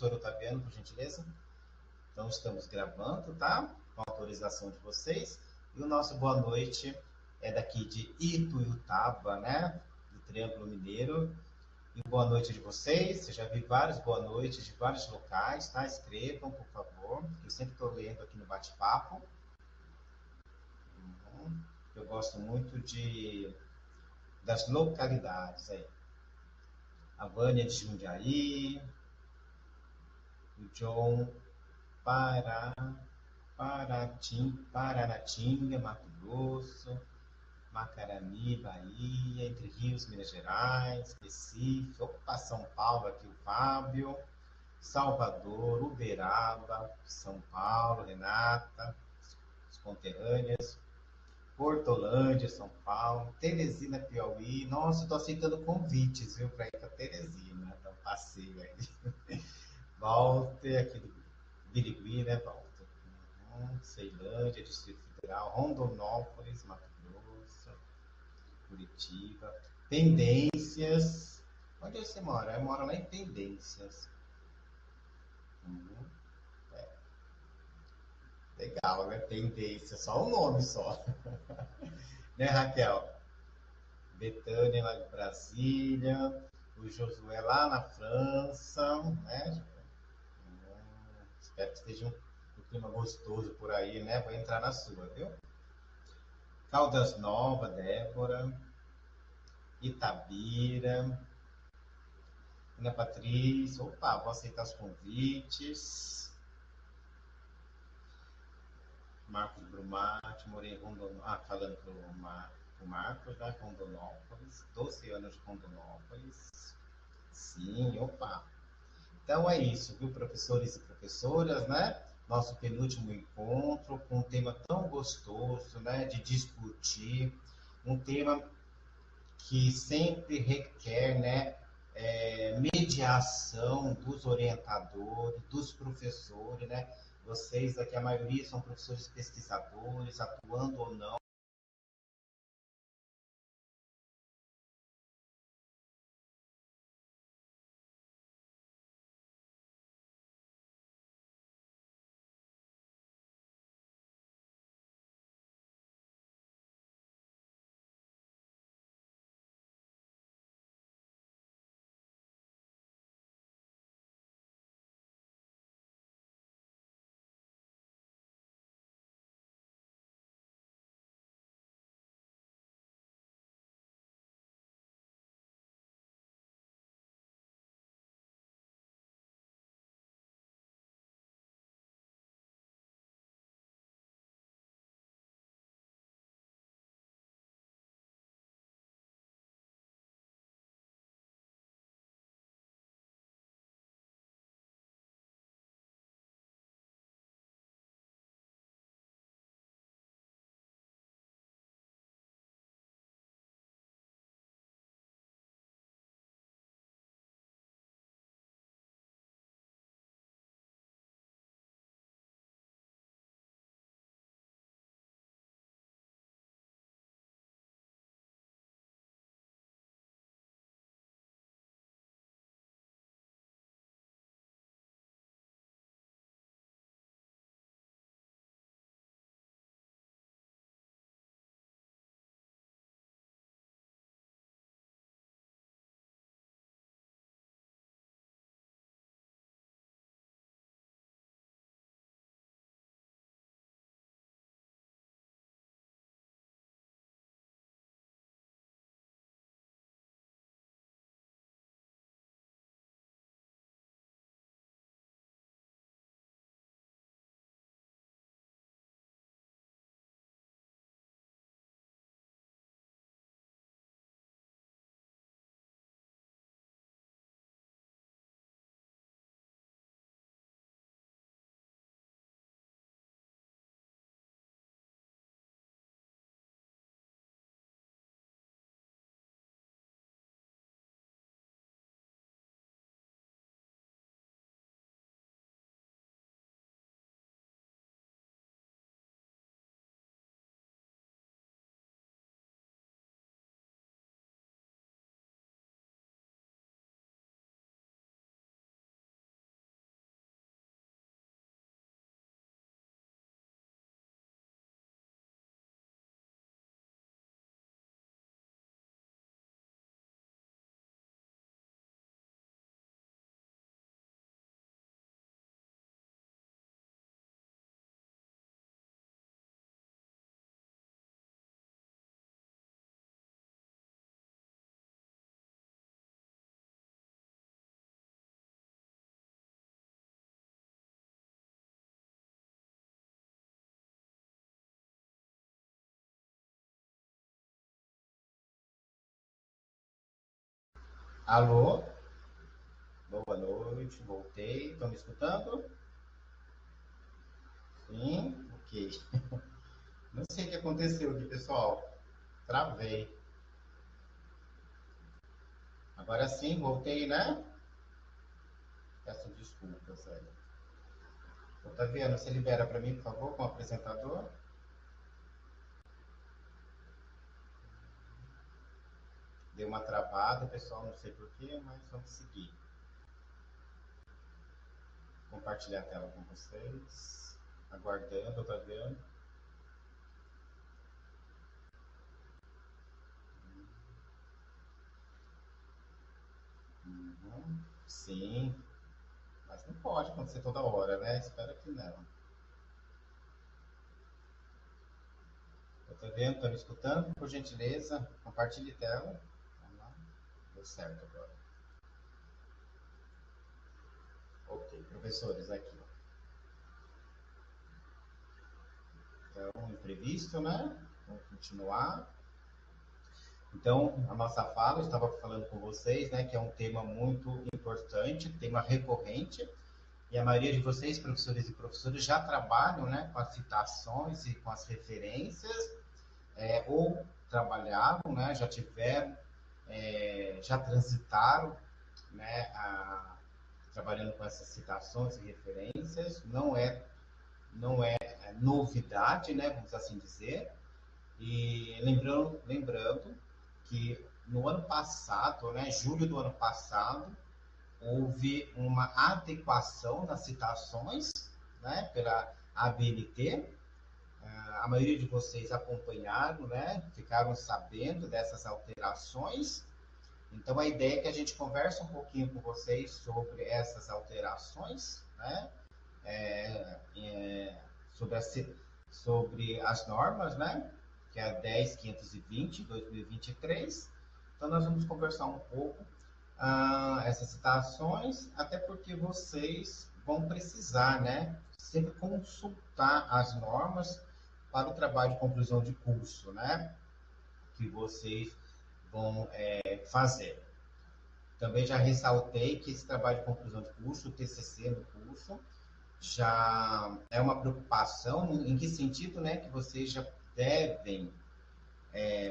Professor Otaviano, por gentileza. Então, estamos gravando, tá? Com a autorização de vocês. E o nosso boa noite é daqui de Ituiutaba, né? Do Triângulo Mineiro. E boa noite de vocês. Eu já vi várias boa noites de vários locais, tá? Escrevam, por favor. Eu sempre estou lendo aqui no bate-papo. Eu gosto muito das localidades aí. A Vânia de Jundiaí, o John Paranatinga, Mato Grosso, Macarani, Bahia, Entre Rios, Minas Gerais, Recife, opa, São Paulo, aqui o Fábio, Salvador, Uberaba, São Paulo, Renata, as conterrâneas, Portolândia, São Paulo, Teresina, Piauí. Nossa, eu tô aceitando convites, viu, para ir para Teresina, dar um passeio aí. Walter, aqui do Birigui, né, Walter? Ceilândia, Distrito Federal, Rondonópolis, Mato Grosso, Curitiba, Pendências. Onde você mora? Eu moro lá em Pendências. É, legal, né? Pendências, só o nome só. Né, Raquel? Betânia, lá de Brasília. O Josué lá na França, né? Espero que esteja um clima gostoso por aí, né? Vou entrar na sua, viu? Caldas Novas, Débora. Itabira. Ana Patrícia. Opa, vou aceitar os convites. Marcos Brumati, morei em Rondonópolis. Ah, falando pro Marcos, né? Rondonópolis. 12 anos de Rondonópolis. Sim, opa. Então é isso, viu, professores e professoras, né? Nosso penúltimo encontro com um tema tão gostoso, né? De discutir. Um tema que sempre requer, né? Mediação dos orientadores, dos professores, né? Vocês aqui, a maioria são professores pesquisadores, atuando ou não Alô? Boa noite, voltei. Estão me escutando? Sim? Ok. Não sei o que aconteceu aqui, pessoal. Travei. Agora sim, voltei, né? Peço desculpas aí. Otaviano, você libera para mim, por favor, como apresentador? Deu uma travada, pessoal, não sei porquê, mas vamos seguir. Compartilhar a tela com vocês. Aguardando, Otaviano. Uhum. Sim, mas não pode acontecer toda hora, né? Espero que não. Otaviano, está me escutando? Por gentileza, compartilhe tela. Vamos lá. Deu certo agora. Ok, professores, aqui. Então, imprevisto, né? Vamos continuar. Então, a nossa fala, eu estava falando com vocês, né, que é um tema muito importante, tema recorrente, e a maioria de vocês, professores e professoras, já trabalham, né, com as citações e com as referências, ou trabalharam, né, já tiveram, já transitaram, né, trabalhando com essas citações e referências. Não é novidade, né, vamos assim dizer. E lembrando que no ano passado, né, julho do ano passado, houve uma adequação nas citações, né, pela ABNT. A maioria de vocês acompanharam, né, ficaram sabendo dessas alterações. Então, a ideia é que a gente converse um pouquinho com vocês sobre essas alterações, né, é, é, sobre, sobre as normas, né, que é a 10.520, 2023. Então, nós vamos conversar um pouco essas citações, até porque vocês vão precisar, né, sempre consultar as normas para o trabalho de conclusão de curso, né, que vocês vão fazer. Também já ressaltei que esse trabalho de conclusão de curso, o TCC no curso, já é uma preocupação, em que sentido, né, que vocês já devem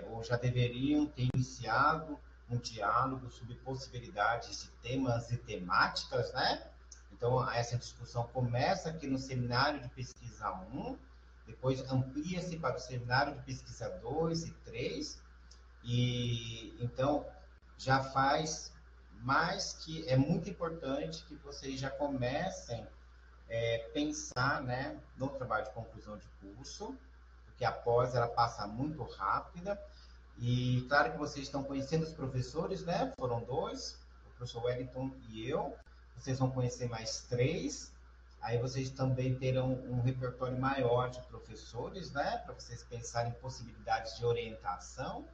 ou já deveriam ter iniciado um diálogo sobre possibilidades de temas e temáticas, né? Então, essa discussão começa aqui no seminário de pesquisa 1, depois amplia-se para o seminário de pesquisa 2 e 3, e então já faz mais que é muito importante que vocês já comecem pensar, né, no trabalho de conclusão de curso, porque a pós ela passa muito rápida. E claro que vocês estão conhecendo os professores, né? Foram dois, o professor Wellington e eu. Vocês vão conhecer mais três. Aí vocês também terão um repertório maior de professores, né? Para vocês pensarem em possibilidades de orientação.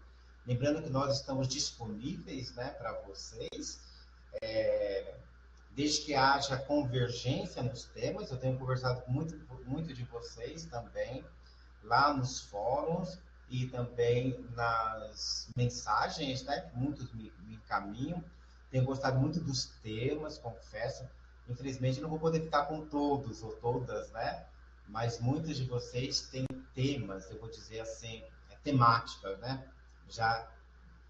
Lembrando que nós estamos disponíveis, né, para vocês. É, desde que haja convergência nos temas, eu tenho conversado com muito de vocês também, lá nos fóruns e também nas mensagens, né, que muitos me encaminham. Tenho gostado muito dos temas, confesso. Infelizmente, não vou poder ficar com todos ou todas, né? Mas muitos de vocês têm temas, eu vou dizer assim, temáticas, né? Já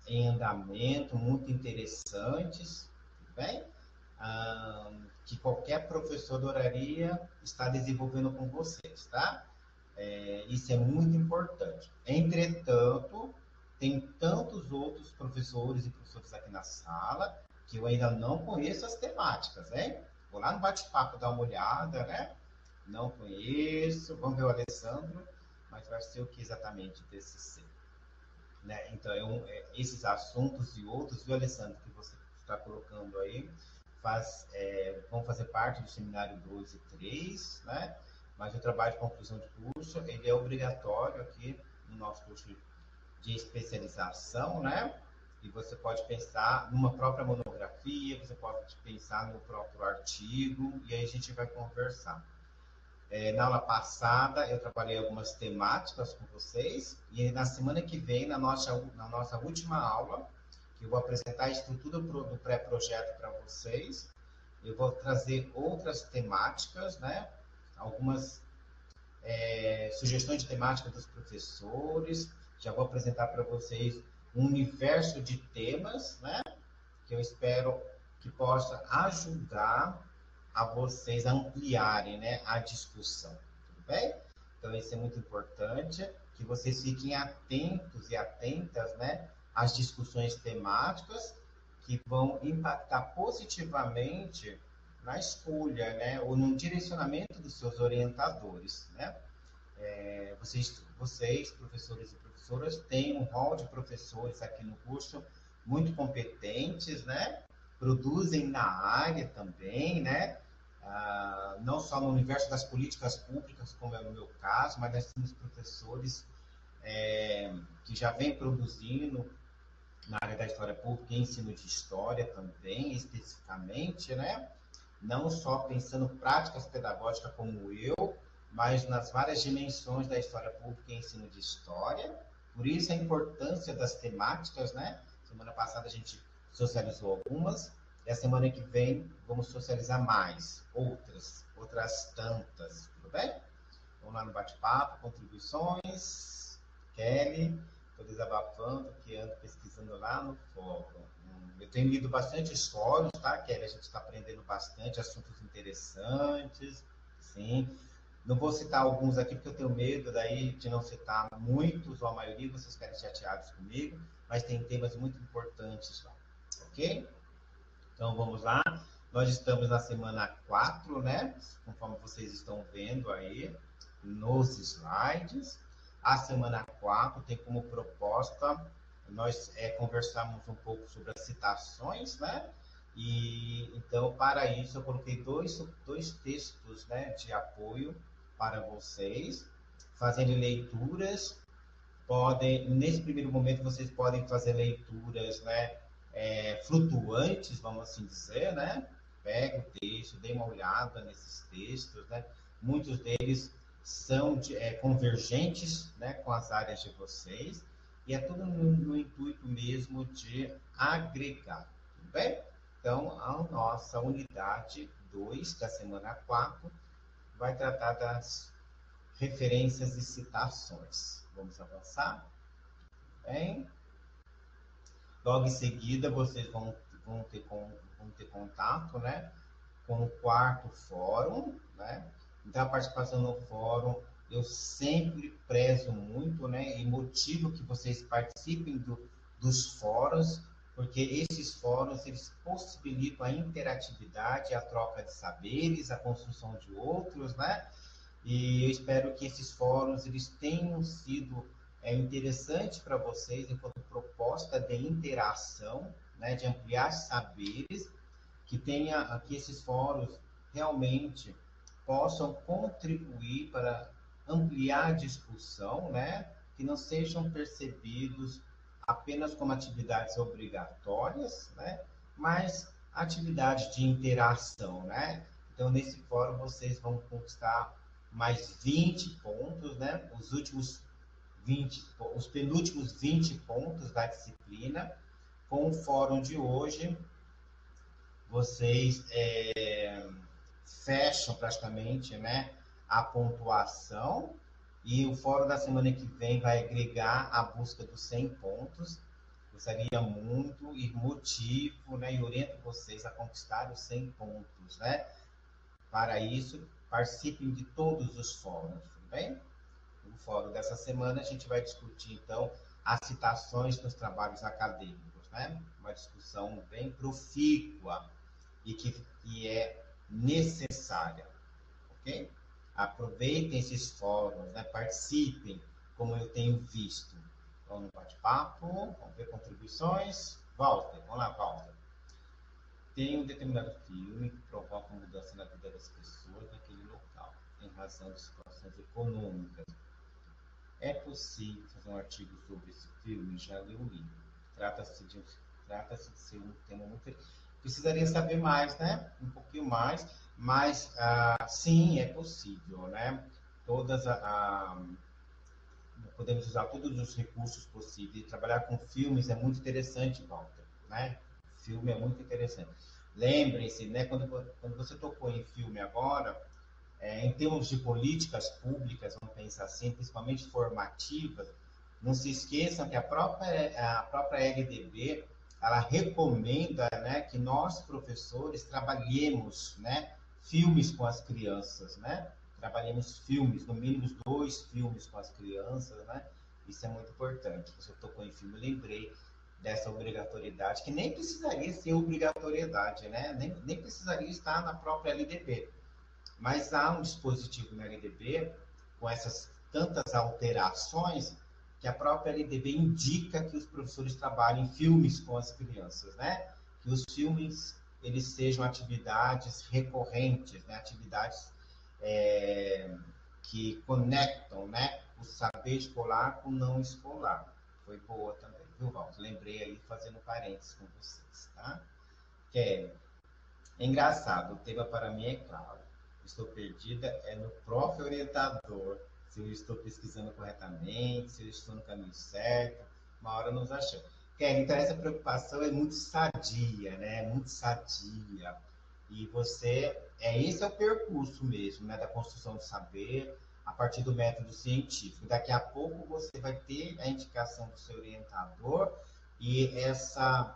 em andamento, muito interessantes, bem? Que qualquer professor adoraria estar desenvolvendo com vocês, tá? Isso é muito importante. Entretanto, tem tantos outros professores e professores aqui na sala que eu ainda não conheço as temáticas, hein? Vou lá no bate-papo dar uma olhada, né? Não conheço, vamos ver o Alessandro, mas vai ser o que exatamente TCC? Né? Então, esses assuntos e outros, viu, Alessandro, que você está colocando aí, vão fazer parte do seminário 2 e 3, né? Mas o trabalho de conclusão de curso, ele é obrigatório aqui no nosso curso de especialização, né? E você pode pensar numa própria monografia, você pode pensar no próprio artigo, e aí a gente vai conversar. Na aula passada, eu trabalhei algumas temáticas com vocês, e na semana que vem, na nossa última aula, que eu vou apresentar a estrutura do pré-projeto para vocês. Eu vou trazer outras temáticas, né? Algumas sugestões de temática dos professores. Já vou apresentar para vocês um universo de temas, né? Que eu espero que possa ajudar a vocês a ampliarem, né, a discussão, tudo bem? Então, isso é muito importante, que vocês fiquem atentos e atentas, né, às discussões temáticas que vão impactar positivamente na escolha, né, ou no direcionamento dos seus orientadores, né? Vocês, professores e professoras, têm um rol de professores aqui no curso muito competentes, né? Produzem na área também, né? Não só no universo das políticas públicas, como é no meu caso, mas nós temos professores que já vêm produzindo na área da história pública e ensino de história também, especificamente, né? Não só pensando práticas pedagógicas como eu, mas nas várias dimensões da história pública e ensino de história. Por isso a importância das temáticas, né? Semana passada a gente socializou algumas, e a semana que vem vamos socializar mais, outras tantas, tudo bem? Vamos lá no bate-papo, contribuições. Kelly, estou desabafando, que ando pesquisando lá no fórum. Eu tenho lido bastante histórias, tá, Kelly? A gente está aprendendo bastante, assuntos interessantes, sim. Não vou citar alguns aqui porque eu tenho medo daí de não citar muitos ou a maioria, vocês ficarem chateados comigo, mas tem temas muito importantes lá, ok? Então vamos lá. Nós estamos na semana 4, né? Conforme vocês estão vendo aí nos slides. A semana 4 tem como proposta nós conversarmos um pouco sobre as citações, né? E então, para isso, eu coloquei dois textos, né, de apoio para vocês, fazendo leituras. Nesse primeiro momento, vocês podem fazer leituras, né, flutuantes, vamos assim dizer, né? Pega o texto, dê uma olhada nesses textos, né? Muitos deles são convergentes, né, com as áreas de vocês, e é tudo no intuito mesmo de agregar, tudo bem? Então, a nossa unidade 2 da semana 4 vai tratar das referências e citações. Vamos avançar? Bem, logo em seguida, vocês vão ter contato, né, com o quarto fórum, né? Então, a participação no fórum, eu sempre prezo muito, né, e motivo que vocês participem dos fóruns, porque esses fóruns, eles possibilitam a interatividade, a troca de saberes, a construção de outros, né? E eu espero que esses fóruns eles tenham sido interessantes para vocês enquanto proposta de interação, né, de ampliar saberes, que esses fóruns realmente possam contribuir para ampliar a discussão, né, que não sejam percebidos apenas como atividades obrigatórias, né, mas atividades de interação, né? Então, nesse fórum, vocês vão conquistar mais 20 pontos, né? Os penúltimos 20 pontos da disciplina. Com o fórum de hoje, vocês fecham praticamente, né, a pontuação, e o fórum da semana que vem vai agregar a busca dos 100 pontos. Gostaria muito e motivo, né, e oriento vocês a conquistar os 100 pontos, né? Para isso, participem de todos os fóruns, tudo bem? No fórum dessa semana, a gente vai discutir, então, as citações nos trabalhos acadêmicos, né? Uma discussão bem profícua e que é necessária, ok? Aproveitem esses fóruns, né? Participem, como eu tenho visto. Vamos no bate-papo, vamos ver contribuições. Walter, vamos lá, Walter. Tem um determinado filme que provoca mudança na vida das pessoas naquele local, em razão de situações econômicas. É possível fazer um artigo sobre esse filme? Já li o livro. Trata-se de ser um tema muito... Precisaria saber mais, né? Um pouquinho mais, mas sim, é possível, né? Podemos usar todos os recursos possíveis. Trabalhar com filmes é muito interessante, Walter. né? Filme é muito interessante. Lembrem-se, né, quando você tocou em filme agora, em termos de políticas públicas, vamos pensar assim, principalmente formativas, não se esqueçam que a própria LDB, ela recomenda, né, que nós, professores, trabalhemos, né, filmes com as crianças, né? Trabalhemos filmes, no mínimo 2 filmes com as crianças, né? Isso é muito importante. Você tocou em filme, eu lembrei dessa obrigatoriedade, que nem precisaria ser obrigatoriedade, né? Nem precisaria estar na própria LDB. Mas há um dispositivo na LDB, com essas tantas alterações, que a própria LDB indica que os professores trabalhem filmes com as crianças, né? Que os filmes eles sejam atividades recorrentes, né? Atividades que conectam, né? O saber escolar com o não escolar. Foi boa também, viu, Walter? Lembrei aí fazendo parênteses com vocês, tá? É, é engraçado, o tema para mim é claro. Estou perdida é no próprio orientador. Se eu estou pesquisando corretamente, se eu estou no caminho certo, uma hora nos achamos. Então essa preocupação é muito sadia, né? Muito sadia. E esse é o percurso mesmo, né? Da construção do saber a partir do método científico. Daqui a pouco você vai ter a indicação do seu orientador e essa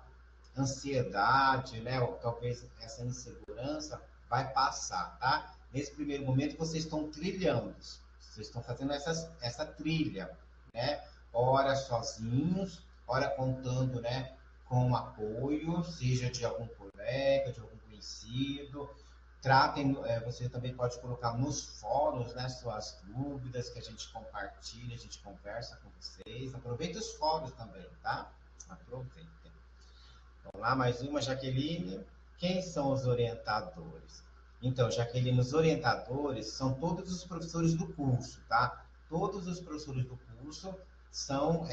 ansiedade, né, ou talvez essa insegurança vai passar, tá? Nesse primeiro momento vocês estão trilhando, vocês estão fazendo essa trilha, né? Ora sozinhos, ora contando, né, com apoio, seja de algum colega, de algum conhecido. Tratem, você também pode colocar nos fóruns, né, suas dúvidas que a gente compartilha, a gente conversa com vocês. Aproveita os fóruns também, tá? Aproveita. Vamos lá, mais uma, Jaqueline. Quem são os orientadores? Então, Jaqueline, os orientadores são todos os professores do curso, tá? Todos os professores do curso são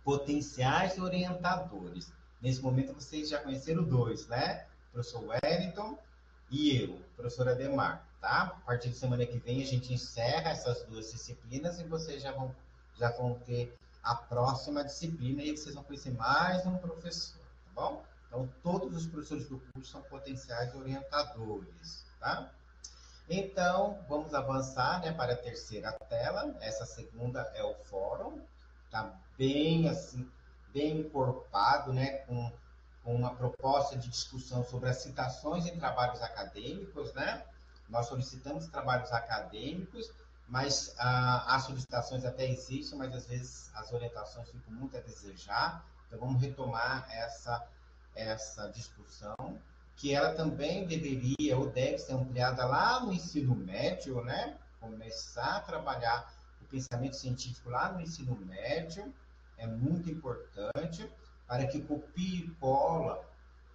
potenciais orientadores. Nesse momento, vocês já conheceram 2, né? O professor Wellington e eu, professor Ademar, tá? A partir de semana que vem, a gente encerra essas 2 disciplinas e vocês já vão ter a próxima disciplina e vocês vão conhecer mais um professor, tá bom? Então, todos os professores do curso são potenciais orientadores, tá? Então, vamos avançar, né, para a terceira tela. Essa segunda é o fórum, tá bem assim, bem encorpado, né, com uma proposta de discussão sobre as citações em trabalhos acadêmicos, né? Nós solicitamos trabalhos acadêmicos, mas as solicitações até existem, mas às vezes as orientações ficam muito a desejar. Então, vamos retomar essa discussão, que ela também deveria ou deve ser ampliada lá no ensino médio, né? Começar a trabalhar o pensamento científico lá no ensino médio é muito importante para que copia e cola,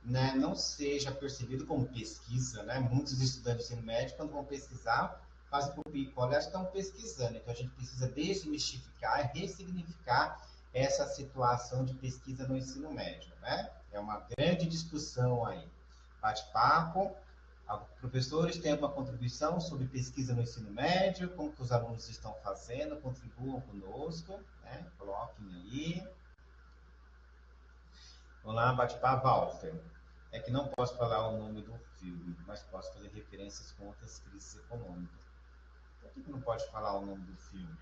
né, não seja percebido como pesquisa, né? Muitos estudantes do ensino médio, quando vão pesquisar, fazem copia e cola e estão pesquisando. Então, a gente precisa desmistificar e ressignificar essa situação de pesquisa no ensino médio, né? É uma grande discussão aí. Bate-papo. Professores têm alguma contribuição sobre pesquisa no ensino médio? Como que os alunos estão fazendo? Contribuam conosco, né? Coloquem aí. Vamos lá, bate-papo, Walter. É que não posso falar o nome do filme, mas posso fazer referências com outras crises econômicas. Por que não pode falar o nome do filme?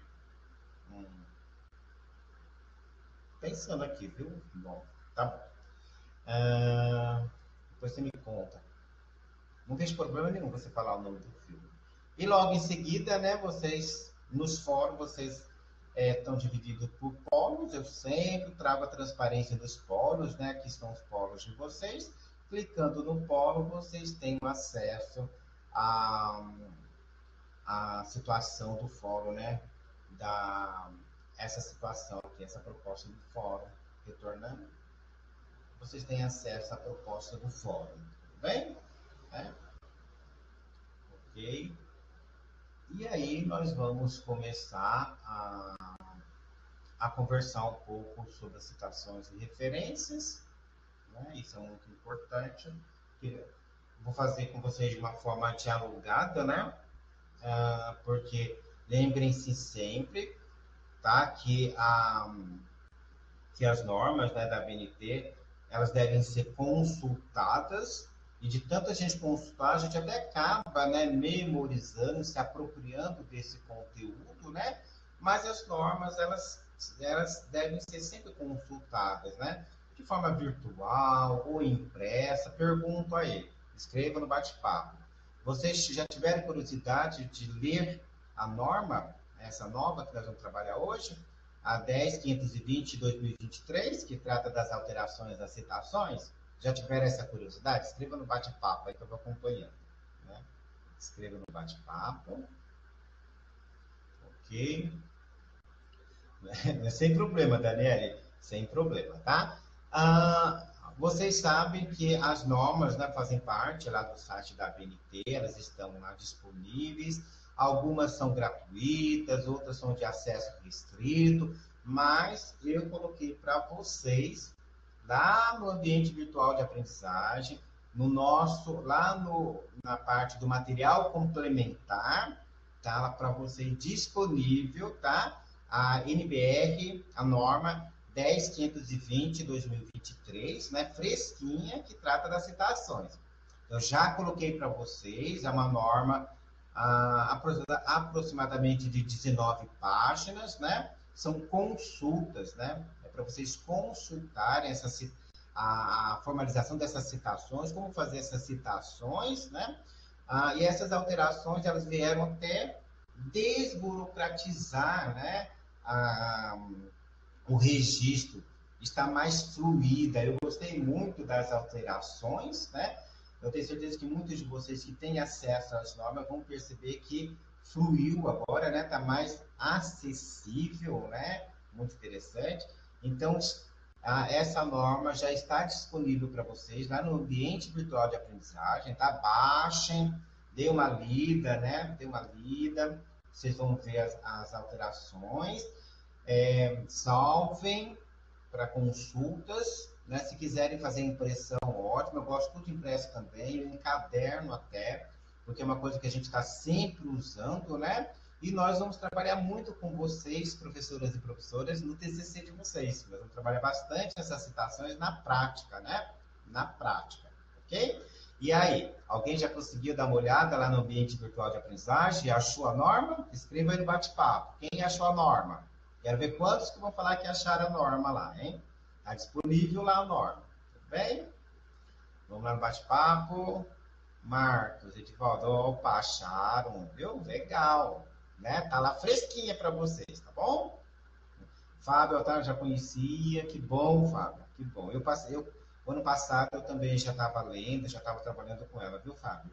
Pensando aqui, viu? Bom, tá bom. Depois você me conta. Não tem problema nenhum você falar o nome do filme. E logo em seguida, né, vocês, nos fóruns, vocês estão divididos por polos. Eu sempre trago a transparência dos polos, né? Aqui estão os polos de vocês. Clicando no polo, vocês têm acesso à situação do fórum, né? Essa situação aqui, essa proposta do fórum. Retornando, vocês têm acesso à proposta do fórum. Tudo bem? Ok? E aí nós vamos começar a conversar um pouco sobre as citações e referências, né? Isso é muito importante. Vou fazer com vocês de uma forma dialogada, né? Porque lembrem-se sempre, tá? Que as normas, né, da BNT elas devem ser consultadas, e de tanta gente consultar, a gente até acaba, né, memorizando, se apropriando desse conteúdo, né? Mas as normas, elas devem ser sempre consultadas, né? De forma virtual ou impressa. Pergunto a ele, escreva no bate-papo. Vocês já tiveram curiosidade de ler a norma, essa nova que nós vamos trabalhar hoje? A 10.520 de 2023, que trata das alterações das citações? Já tiveram essa curiosidade? Escreva no bate-papo aí que eu vou acompanhando. Né? Escreva no bate-papo. Ok. Sem problema, Daniele. Sem problema, tá? Vocês sabem que as normas, né, fazem parte lá do site da ABNT, elas estão lá disponíveis. Algumas são gratuitas, outras são de acesso restrito, mas eu coloquei para vocês lá no ambiente virtual de aprendizagem, no nosso, lá no, na parte do material complementar, tá? Lá para vocês disponível, tá? A NBR, a norma 10.520/2023, né? Fresquinha, que trata das citações. Eu já coloquei para vocês, é uma norma aproximadamente de 19 páginas, né? São consultas, né? É para vocês consultarem a formalização dessas citações, como fazer essas citações, né? E essas alterações, elas vieram até desburocratizar, né? O registro, está mais fluida. Eu gostei muito das alterações, né? Eu tenho certeza que muitos de vocês que têm acesso às normas vão perceber que fluiu agora, né? Está mais acessível, né? Muito interessante. Então, essa norma já está disponível para vocês lá no ambiente virtual de aprendizagem, tá? Baixem, dê uma lida, né? Dê uma lida, vocês vão ver as alterações. Salvem para consultas, né? Se quiserem fazer impressão, ótimo. Eu gosto tudo impresso também, um caderno até, porque é uma coisa que a gente está sempre usando, né? E nós vamos trabalhar muito com vocês, professoras e professoras, no TCC de vocês. Nós vamos trabalhar bastante essas citações na prática, né? Na prática, ok? E aí, alguém já conseguiu dar uma olhada lá no ambiente virtual de aprendizagem? Achou a norma? Escreva aí no bate-papo. Quem achou a norma? Quero ver quantos que vão falar que acharam a norma lá, hein? Está disponível lá a norma, tudo bem? Vamos lá no bate-papo. Marcos, Edivaldo, opa, acharam, viu? Legal, né? Tá lá fresquinha para vocês, tá bom? Fábio, tá, já conhecia, que bom, Fábio, que bom. Ano passado eu também já estava lendo, já estava trabalhando com ela, viu, Fábio?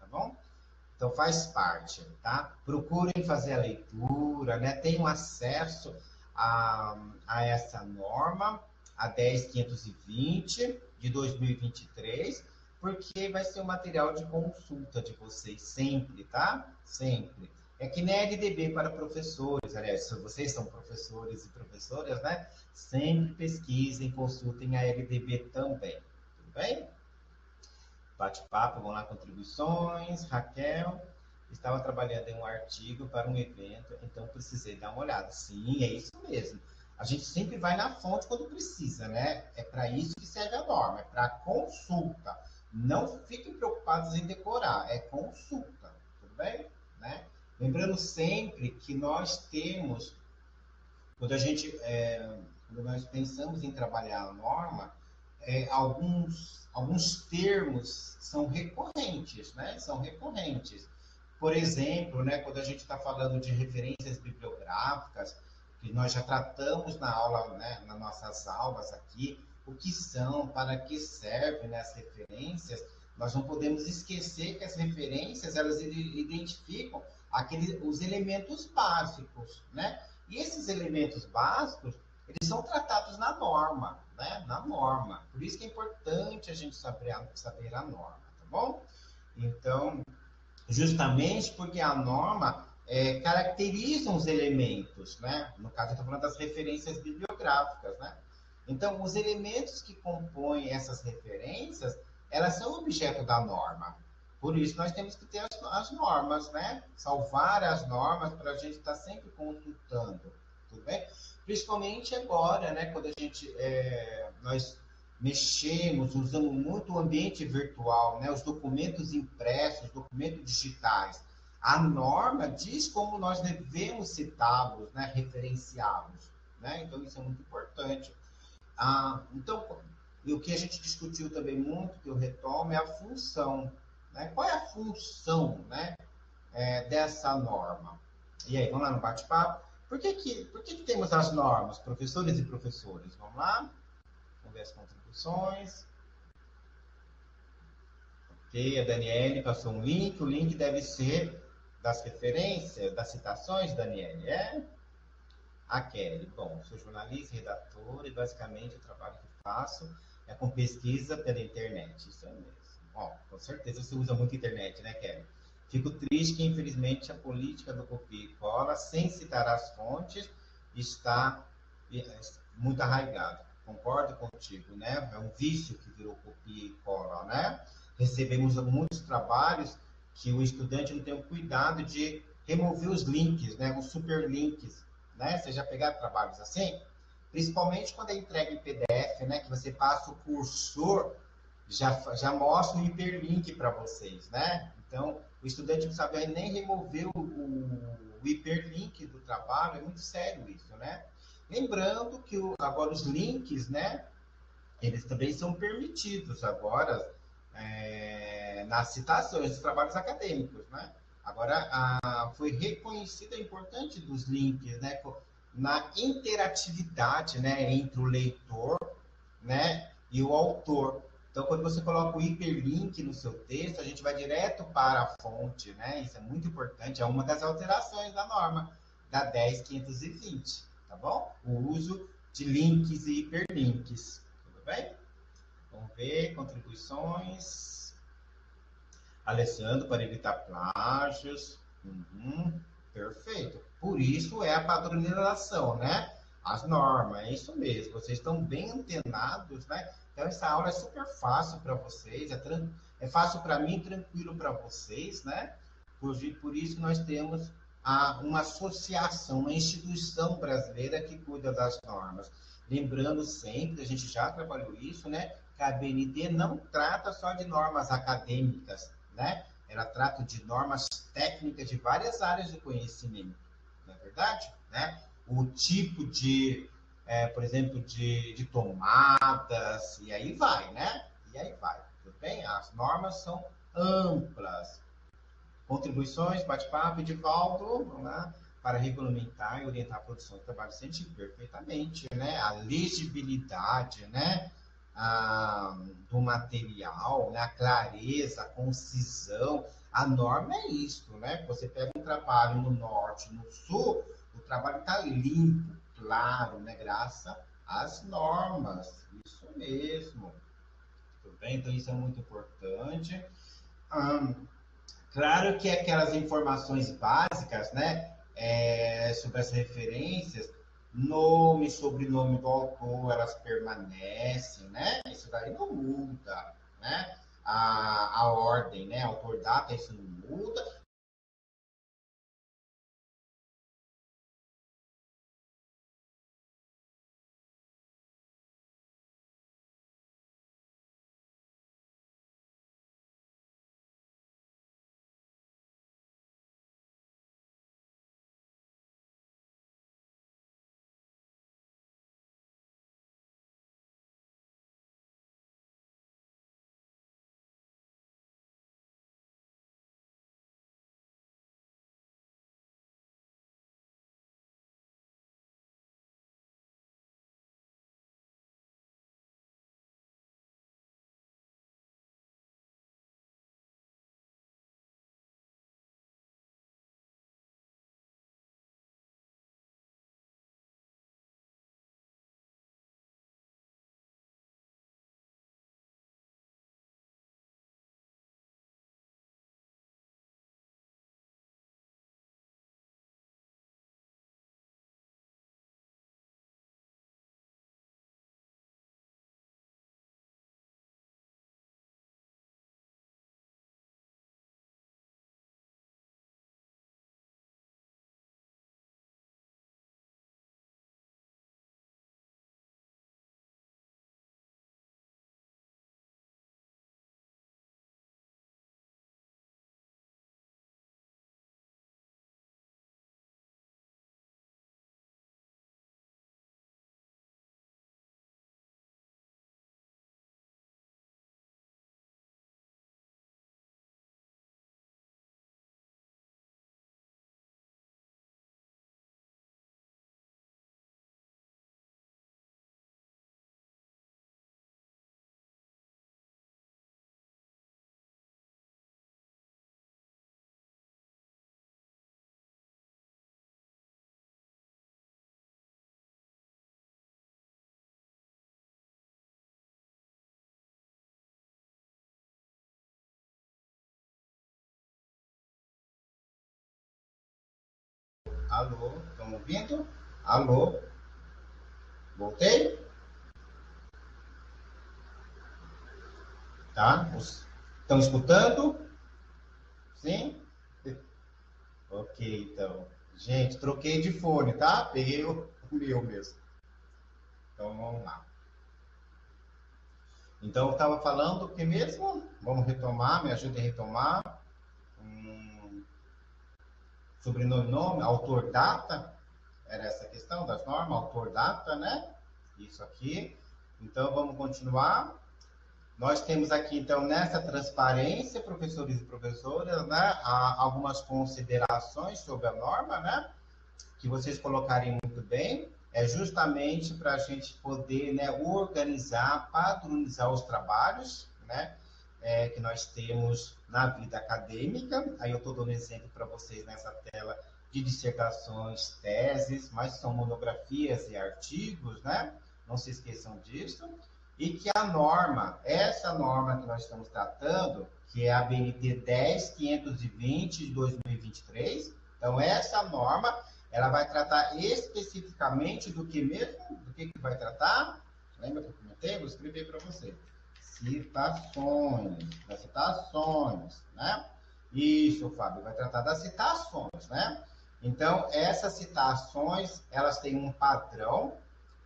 Tá bom? Então faz parte, tá? Procurem fazer a leitura, né? Tenham acesso a essa norma, a 10.520 de 2023, porque vai ser um material de consulta de vocês sempre, tá? Sempre. É que nem a LDB para professores, aliás, se vocês são professores e professoras, né? Sempre pesquisem, consultem a LDB também, tudo bem? Bate-papo, vão lá, contribuições. Raquel, estava trabalhando em um artigo para um evento, então precisei dar uma olhada. Sim, é isso mesmo. A gente sempre vai na fonte quando precisa, né? É para isso que serve a norma, é para consulta. Não fiquem preocupados em decorar, é consulta, tudo bem? Né? Lembrando sempre que nós temos, quando quando nós pensamos em trabalhar a norma, alguns termos são recorrentes, né? São recorrentes. Por exemplo, né, quando a gente está falando de referências bibliográficas, que nós já tratamos na aula, né, nas nossas aulas aqui, o que são, para que servem, né, as referências, nós não podemos esquecer que as referências, elas identificam os elementos básicos, né? E esses elementos básicos, eles são tratados na norma, né? Na norma. Por isso que é importante a gente saber a norma, tá bom? Então, justamente porque a norma caracteriza os elementos, né? No caso, eu estou falando das referências bibliográficas, né? Então, os elementos que compõem essas referências, elas são objeto da norma. Por isso, nós temos que ter as normas, né? Salvar as normas para a gente estar sempre consultando, tudo bem? Principalmente agora, né? Quando nós mexemos, usamos muito o ambiente virtual, né? Os documentos impressos, documentos digitais. A norma diz como nós devemos citá-los, né? Referenciá-los, né? Então, isso é muito importante. Então, e o que a gente discutiu também muito, que eu retomo, é a função. Né? Qual é a função, né, dessa norma? E aí, vamos lá no bate-papo? Por que temos as normas, professores e professores? Vamos lá? Vamos ver as contribuições. Ok, a Daniele passou um link. O link deve ser das referências, das citações, Daniele, é? A Kelly. Bom, sou jornalista, redatora e basicamente o trabalho que faço é com pesquisa pela internet. Isso é mesmo. Bom, com certeza você usa muito a internet, né, Kelly? Fico triste que, infelizmente, a política do copia e cola, sem citar as fontes, está muito arraigada. Concordo contigo, né? É um vício que virou copia e cola, né? Recebemos muitos trabalhos que o estudante não tem o cuidado de remover os links, né? Os superlinks, né? Vocês já pegaram trabalhos assim? Principalmente quando é entregue em PDF, né? Que você passa o cursor, já mostra o hiperlink para vocês, né? Então, o estudante não sabe nem remover o hiperlink do trabalho, é muito sério isso, né? Lembrando que agora os links, né? Eles também são permitidos agora nas citações dos trabalhos acadêmicos, né? Agora, foi reconhecida a importância dos links, né? Na interatividade, né? Entre o leitor, né? E o autor. Então, quando você coloca o hiperlink no seu texto, a gente vai direto para a fonte, né? Isso é muito importante, é uma das alterações da norma da 10.520, tá bom? O uso de links e hiperlinks, tudo bem? Vamos ver, contribuições. Alessandro, para evitar plágios. Uhum, perfeito. Por isso é a padronização, né? As normas, é isso mesmo. Vocês estão bem antenados, né? Então, essa aula é super fácil para vocês, é fácil para mim, tranquilo para vocês, né? Por isso nós temos uma associação, uma instituição brasileira que cuida das normas. Lembrando sempre, a gente já trabalhou isso, né? Que a BNT não trata só de normas acadêmicas, né? Ela trata de normas técnicas de várias áreas de conhecimento, não é verdade? Né? O tipo de, por exemplo, de tomadas, e aí vai, né? E aí vai, tudo bem? As normas são amplas. Contribuições, bate-papo, Edivaldo, vamos lá, para regulamentar e orientar a produção do trabalho científico, perfeitamente, né? A legibilidade, né? Do material, né? A clareza, a concisão, a norma é isso, né? Você pega um trabalho no norte, no sul, o trabalho está limpo, claro, né? Graças às normas, isso mesmo, tudo bem? Então isso é muito importante. Claro que aquelas informações básicas, né, sobre as referências, nome, sobrenome do autor, elas permanecem, né? Isso daí não muda, né? A ordem, né? Autor, data, isso não muda. Alô, estão ouvindo? Alô, voltei? Tá? Estão escutando? Sim? Ok, então. Gente, troquei de fone, tá? Peguei o meu mesmo. Então vamos lá. Então eu estava falando o que mesmo? Vamos retomar, me ajuda a retomar. Sobrenome, nome, autor, data. Era essa a questão das normas, autor, data, né? Isso aqui. Então vamos continuar. Nós temos aqui, então, nessa transparência, professores e professoras, né, algumas considerações sobre a norma, né, que vocês colocarem muito bem, é justamente para a gente poder, né, organizar, padronizar os trabalhos, né, que nós temos na vida acadêmica. Aí eu estou dando exemplo para vocês nessa tela de dissertações, teses, mas são monografias e artigos, né? Não se esqueçam disso. E que a norma, essa norma que nós estamos tratando, que é a BNT 10.520 de 2023, então essa norma, ela vai tratar especificamente do que mesmo? Do que vai tratar? Lembra que eu comentei? Vou escrever para você. Citações, das citações, né? Isso, Fábio, vai tratar das citações, né? Então, essas citações, elas têm um padrão,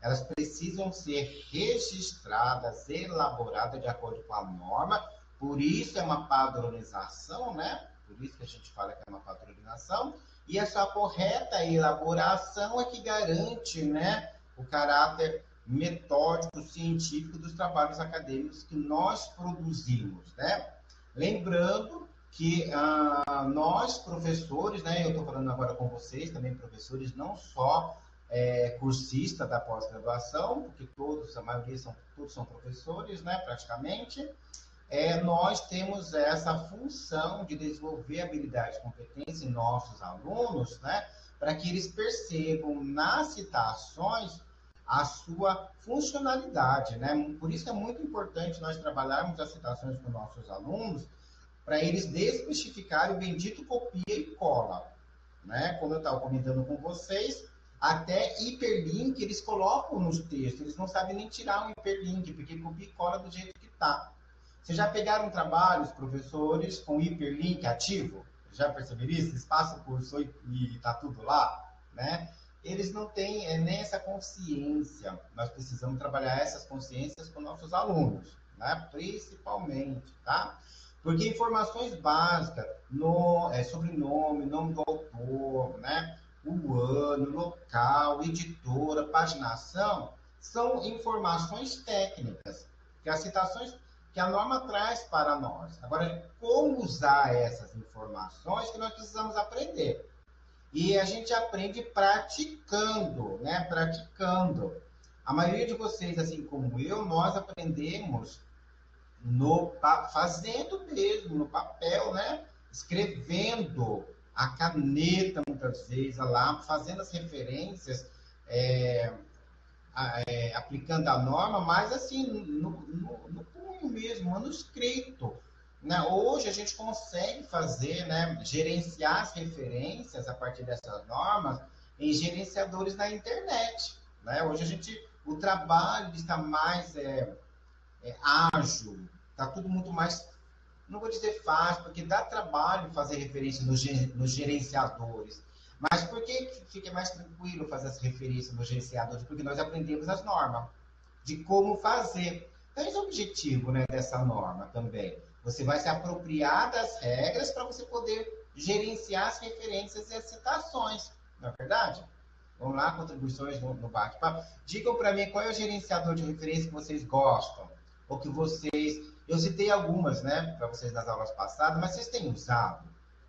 elas precisam ser registradas, elaboradas de acordo com a norma, por isso é uma padronização, né? Por isso que a gente fala que é uma padronização, e essa correta elaboração é que garante, né, o caráter metódico, científico dos trabalhos acadêmicos que nós produzimos, né? Lembrando que nós, professores, né, eu estou falando agora com vocês, também professores, não só cursista da pós-graduação, porque todos, a maioria todos são professores, né, praticamente, nós temos essa função de desenvolver habilidade e competência em nossos alunos, né, para que eles percebam nas citações a sua funcionalidade, né? Por isso é muito importante nós trabalharmos as citações com nossos alunos, para eles desmistificarem o bendito copia e cola, né? Como eu estava comentando com vocês, até hiperlink eles colocam nos textos, eles não sabem nem tirar um hiperlink, porque copia e cola do jeito que está. Vocês já pegaram trabalhos, professores, com hiperlink ativo? Já perceberam isso? Eles passam por curso e está tudo lá, né? Eles não têm nem essa consciência. Nós precisamos trabalhar essas consciências com nossos alunos, né? Principalmente, tá? Porque informações básicas, sobrenome, nome do autor, né? O ano, local, editora, paginação, são informações técnicas, que as citações que a norma traz para nós. Agora, como usar essas informações que nós precisamos aprender? E a gente aprende praticando, né? Praticando. A maioria de vocês, assim como eu, nós aprendemos fazendo mesmo, no papel, né? Escrevendo a caneta, muitas vezes, lá, fazendo as referências, aplicando a norma, mas assim, no punho mesmo, manuscrito. Né? Hoje a gente consegue fazer, né, gerenciar as referências a partir dessas normas em gerenciadores na internet. Né? Hoje o trabalho está mais ágil, está tudo muito mais, não vou dizer fácil, porque dá trabalho fazer referência nos gerenciadores. Mas por que fica mais tranquilo fazer as referências nos gerenciadores? Porque nós aprendemos as normas de como fazer. Então, esse é o objetivo, né, dessa norma também. Você vai se apropriar das regras para você poder gerenciar as referências e as citações. Não é verdade? Vamos lá, contribuições no bate-papo. Digam para mim qual é o gerenciador de referência que vocês gostam. Ou que vocês... Eu citei algumas, né, para vocês nas aulas passadas, mas vocês têm usado?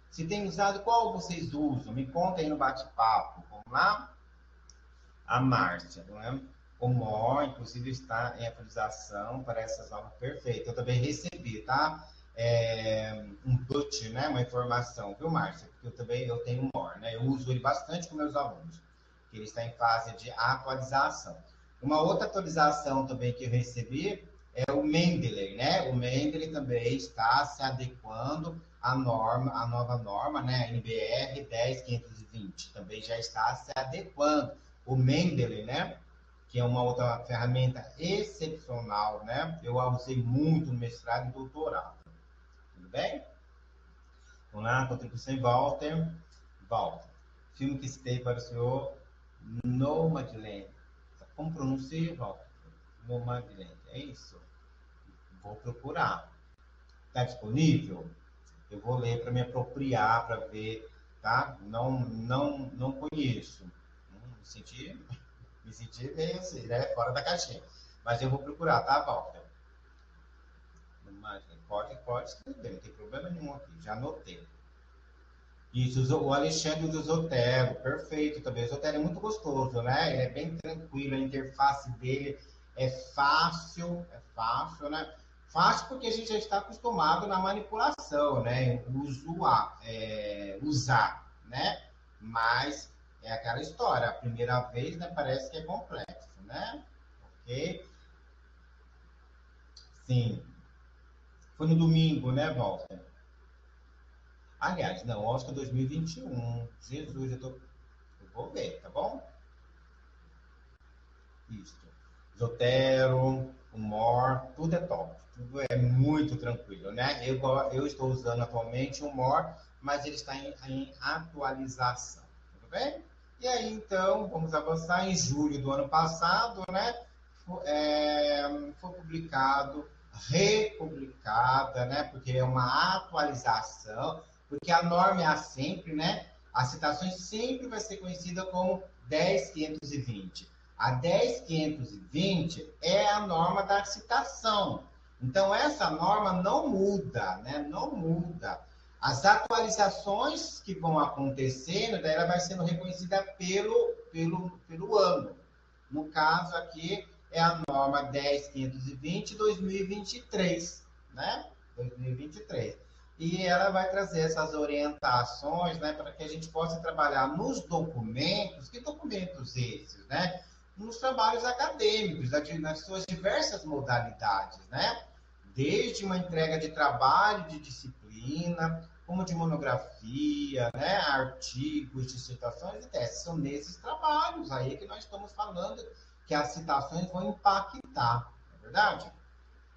Se têm usado, qual vocês usam? Me contem aí no bate-papo. Vamos lá? A Márcia, não é? O MOR, inclusive, está em atualização para essas aulas. Perfeito. Eu também recebi, tá? Um put, né? Uma informação, viu, Márcia? Porque eu tenho o MOR, né? Eu uso ele bastante com meus alunos, que ele está em fase de atualização. Uma outra atualização também que eu recebi é o Mendeley, né? O Mendeley também está se adequando a norma, a nova norma, né, a NBR 10520, também já está se adequando. O Mendeley, né, que é uma outra ferramenta excepcional, né, eu a usei muito no mestrado e doutorado. Tudo bem? Vamos lá, contribuição em Walter. Walter, filme que citei para o senhor, Nomadland. Como pronuncia, Walter? Nomadland, é isso? Vou procurar. Está disponível? Eu vou ler para me apropriar, para ver, tá? Não conheço. Me senti meio assim, né? Fora da caixinha. Mas eu vou procurar, tá, Walter? Pode escrever, não tem problema nenhum aqui. Já anotei. Isso, o Alexandre do Zotero, perfeito também. O Zotero é muito gostoso, né? Ele é bem tranquilo, a interface dele é fácil, né? Fácil porque a gente já está acostumado na manipulação, né? Usar, né? Mas é aquela história, a primeira vez, né, parece que é complexo, né? Ok? Sim. Foi no domingo, né, Walter? Aliás, não, Oscar 2021. Jesus, eu vou ver, tá bom? Isso. Zotero, Humor, tudo é top. Tudo é muito tranquilo, né? Eu estou usando atualmente o Humor, mas ele está em atualização. Tudo bem? E aí, então, vamos avançar. Em julho do ano passado, né? Foi publicado, republicada, né? Porque é uma atualização, porque a norma é a sempre, né? As citações sempre vai ser conhecida como 10.520. A 10.520 é a norma da citação. Então, essa norma não muda, né? Não muda. As atualizações que vão acontecendo, daí ela vai sendo reconhecida pelo ano. No caso aqui, é a norma 10.520 2023, né? 2023. E ela vai trazer essas orientações, né, para que a gente possa trabalhar nos documentos. Que documentos esses, né? Nos trabalhos acadêmicos, nas suas diversas modalidades, né? Desde uma entrega de trabalho, de disciplina, como de monografia, né? Artigos, dissertações e testes. São nesses trabalhos aí que nós estamos falando que as citações vão impactar, não é verdade?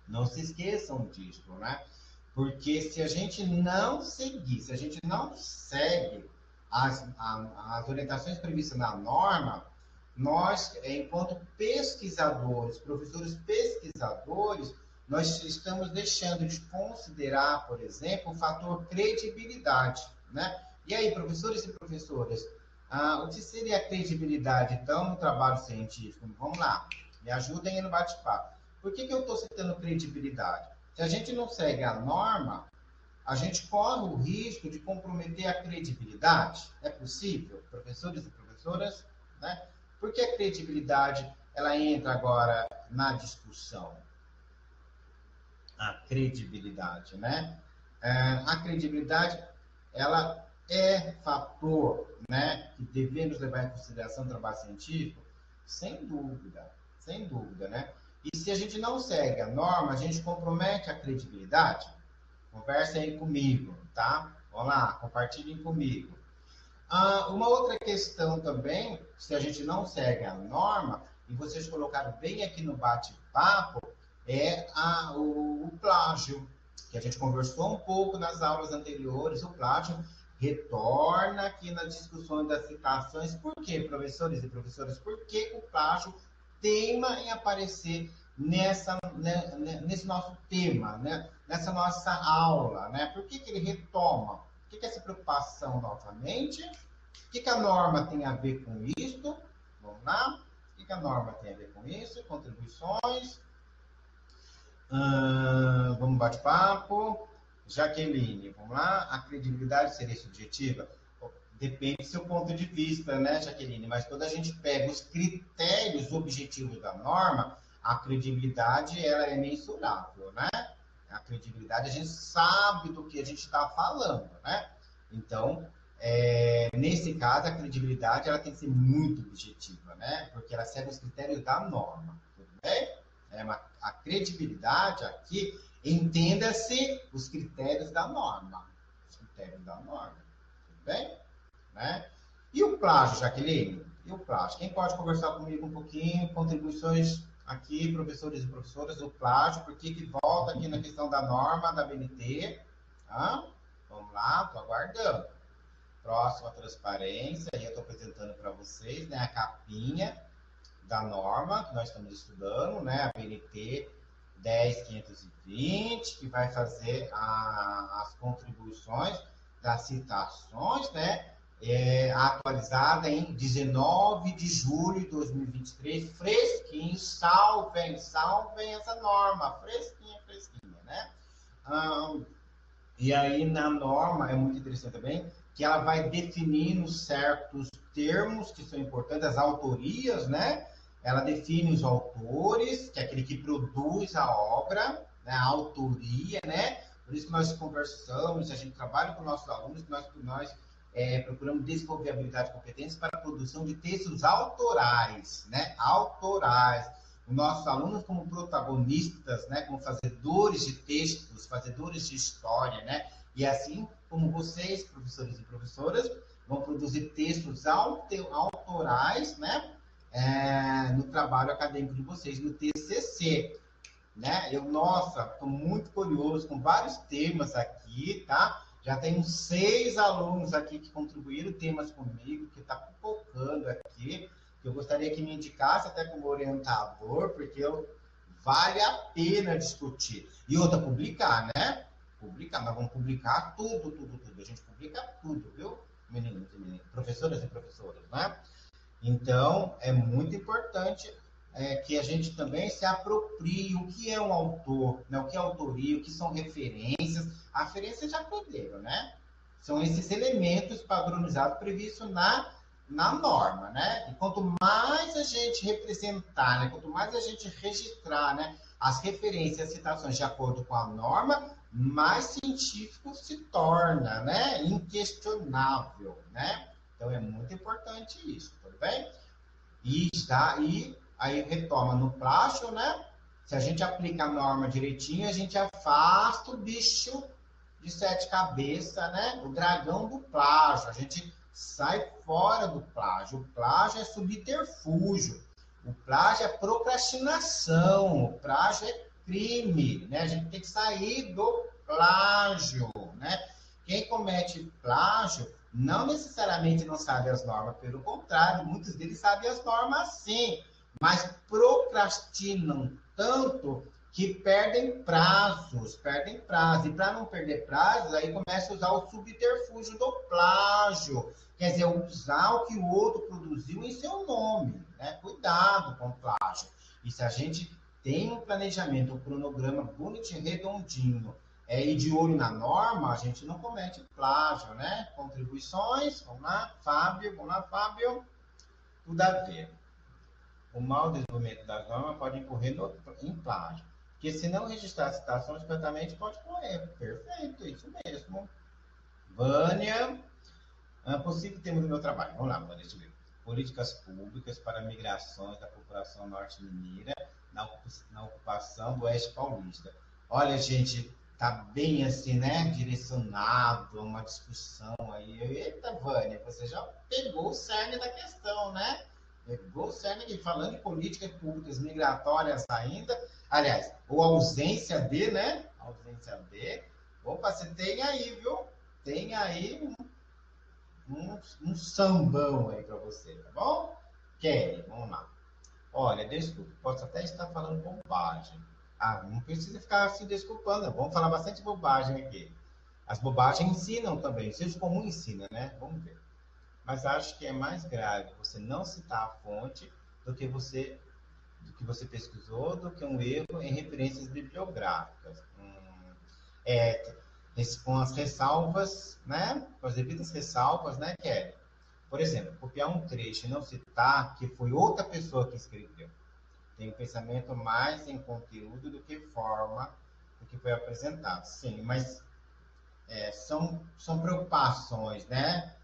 Não se esqueçam disso, né? Porque se a gente não seguir, se a gente não segue as orientações previstas na norma, nós, enquanto pesquisadores, professores pesquisadores, nós estamos deixando de considerar, por exemplo, o fator credibilidade, né? E aí, professores e professoras, o que seria a credibilidade, então, no trabalho científico? Vamos lá, me ajudem aí no bate-papo. Por que eu estou citando credibilidade? Se a gente não segue a norma, a gente corre o risco de comprometer a credibilidade. É possível, professores e professoras, né? Por que a credibilidade ela entra agora na discussão? A credibilidade, né? A credibilidade, ela é fator, né, que devemos levar em consideração no trabalho científico, sem dúvida, né? E se a gente não segue a norma, a gente compromete a credibilidade? Conversa aí comigo, tá? Vamos lá, compartilhem comigo. Uma outra questão também, se a gente não segue a norma, e vocês colocaram bem aqui no bate-papo, é o plágio, que a gente conversou um pouco nas aulas anteriores. O plágio retorna aqui nas discussões das citações. Por quê, professores e professoras? Por que o plágio teima em aparecer nesse nosso tema, né? Nessa nossa aula, né? Por que ele retoma? Por que essa preocupação novamente? O que a norma tem a ver com isso? Vamos lá? O que a norma tem a ver com isso? Contribuições. Vamos bate-papo. Jaqueline, vamos lá? A credibilidade seria subjetiva? Depende do seu ponto de vista, né, Jaqueline? Mas quando a gente pega os critérios objetivos da norma, a credibilidade ela é mensurável, né? A credibilidade, a gente sabe do que a gente está falando, né? Então, nesse caso, a credibilidade ela tem que ser muito objetiva, né? Porque ela segue os critérios da norma, tudo bem? A credibilidade aqui, entenda-se os critérios da norma. critério da norma. Tudo bem? Né? E o plágio, Jaqueline? E o plágio? Quem pode conversar comigo um pouquinho? Contribuições aqui, professores e professoras, do plágio, por que volta aqui na questão da norma, da BNT? Tá? Vamos lá, estou aguardando. Próxima transparência, aí eu estou apresentando para vocês, né, a capinha da norma que nós estamos estudando, né, a BNT 10.520, que vai fazer as contribuições das citações, né, atualizada em 19 de julho de 2023, fresquinho, salvem essa norma, fresquinha, né? E aí na norma é muito interessante também que ela vai definindo certos termos que são importantes, as autorias, né? Ela define os autores, que é aquele que produz a obra, né? A autoria, né? Por isso que nós conversamos, a gente trabalha com nossos alunos, nós procuramos desenvolver habilidades e competências para a produção de textos autorais, né? Autorais. Os nossos alunos como protagonistas, né? Como fazedores de textos, fazedores de história, né? E assim como vocês, professores e professoras, vão produzir textos autorais, né? No trabalho acadêmico de vocês, no TCC, né? Nossa, estou muito curioso com vários temas aqui, tá? Já tenho 6 alunos aqui que contribuíram temas comigo, que está focando aqui, que eu gostaria que me indicasse até como orientador, porque vale a pena discutir. E outra, publicar, né? Publicar, nós vamos publicar tudo. A gente publica tudo, viu? Meninos e meninas, professoras e professoras, né? Então, é muito importante que a gente também se aproprie o que é um autor, né? O que é autoria, o que são referências. A referência já aprenderam, né? São esses elementos padronizados previstos na norma, né? E quanto mais a gente representar, né? Quanto mais a gente registrar, né? As referências, as citações de acordo com a norma, mais científico se torna, né? Inquestionável, né? Então, é muito importante isso, tudo bem? E aí retoma no plágio, né? Se a gente aplica a norma direitinho, a gente afasta o bicho de 7 cabeças, né? O dragão do plágio. A gente sai fora do plágio. O plágio é subterfúgio. O plágio é procrastinação. O plágio é crime, né? A gente tem que sair do plágio, né? Quem comete plágio não necessariamente não sabe as normas, pelo contrário, muitos deles sabem as normas sim, mas procrastinam tanto que perdem prazos. E para não perder prazos, aí começa a usar o subterfúgio do plágio, quer dizer, usar o que o outro produziu em seu nome, né? Cuidado com o plágio. E se a gente tem um planejamento, um cronograma bonitinho, redondinho, e de olho na norma, a gente não comete plágio, né? Contribuições, vamos lá, Fábio. Tudo a ver. O mau desenvolvimento das normas pode incorrer em plágio. Porque se não registrar citações corretamente, pode correr. Perfeito, isso mesmo. Vânia, possível termo do meu trabalho. Vamos lá, Vânia, deixa eu ver. Políticas públicas para migrações da população norte-mineira na ocupação do Oeste Paulista. Olha, gente, tá bem assim, né? Direcionado, uma discussão aí. Eita, Vânia, você já pegou o cerne da questão, né? Pegou o cerne aqui, falando de políticas públicas migratórias ainda. Aliás, ou ausência de, né? Ausência de. Opa, você tem aí, viu? Tem aí um sambão aí para você, tá bom? Kelly, vamos lá. Olha, desculpa, posso até estar falando bobagem. Não precisa ficar se desculpando, não. Vamos falar bastante bobagem aqui. As bobagens ensinam também, o senso comum ensina, né? Vamos ver. Mas acho que é mais grave você não citar a fonte do que você pesquisou, do que um erro em referências bibliográficas. Com as ressalvas, né? Com as devidas ressalvas, né, Kelly? Por exemplo, copiar um trecho e não citar que foi outra pessoa que escreveu. Tem um pensamento mais em conteúdo do que forma do que foi apresentado. Sim, mas são preocupações, né?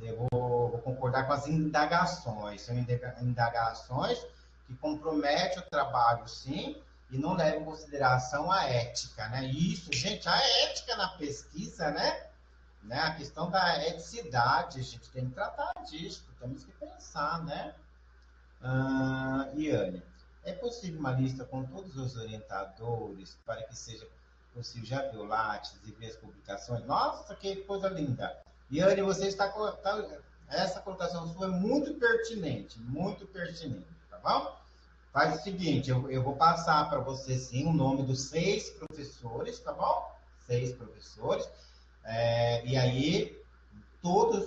Eu vou concordar com as indagações. São indagações que comprometem o trabalho, sim, e não levam em consideração a ética, né? Isso, gente, a ética na pesquisa, né? né? A questão da eticidade, a gente tem que tratar disso, temos que pensar, né? Iane, é possível uma lista com todos os orientadores para que seja possível já ver o Lattes e ver as publicações? Nossa, que coisa linda! Iane, você essa colocação sua é muito pertinente, tá bom? Faz o seguinte, eu vou passar para você, sim, o nome dos 6 professores, tá bom? 6 professores. E aí,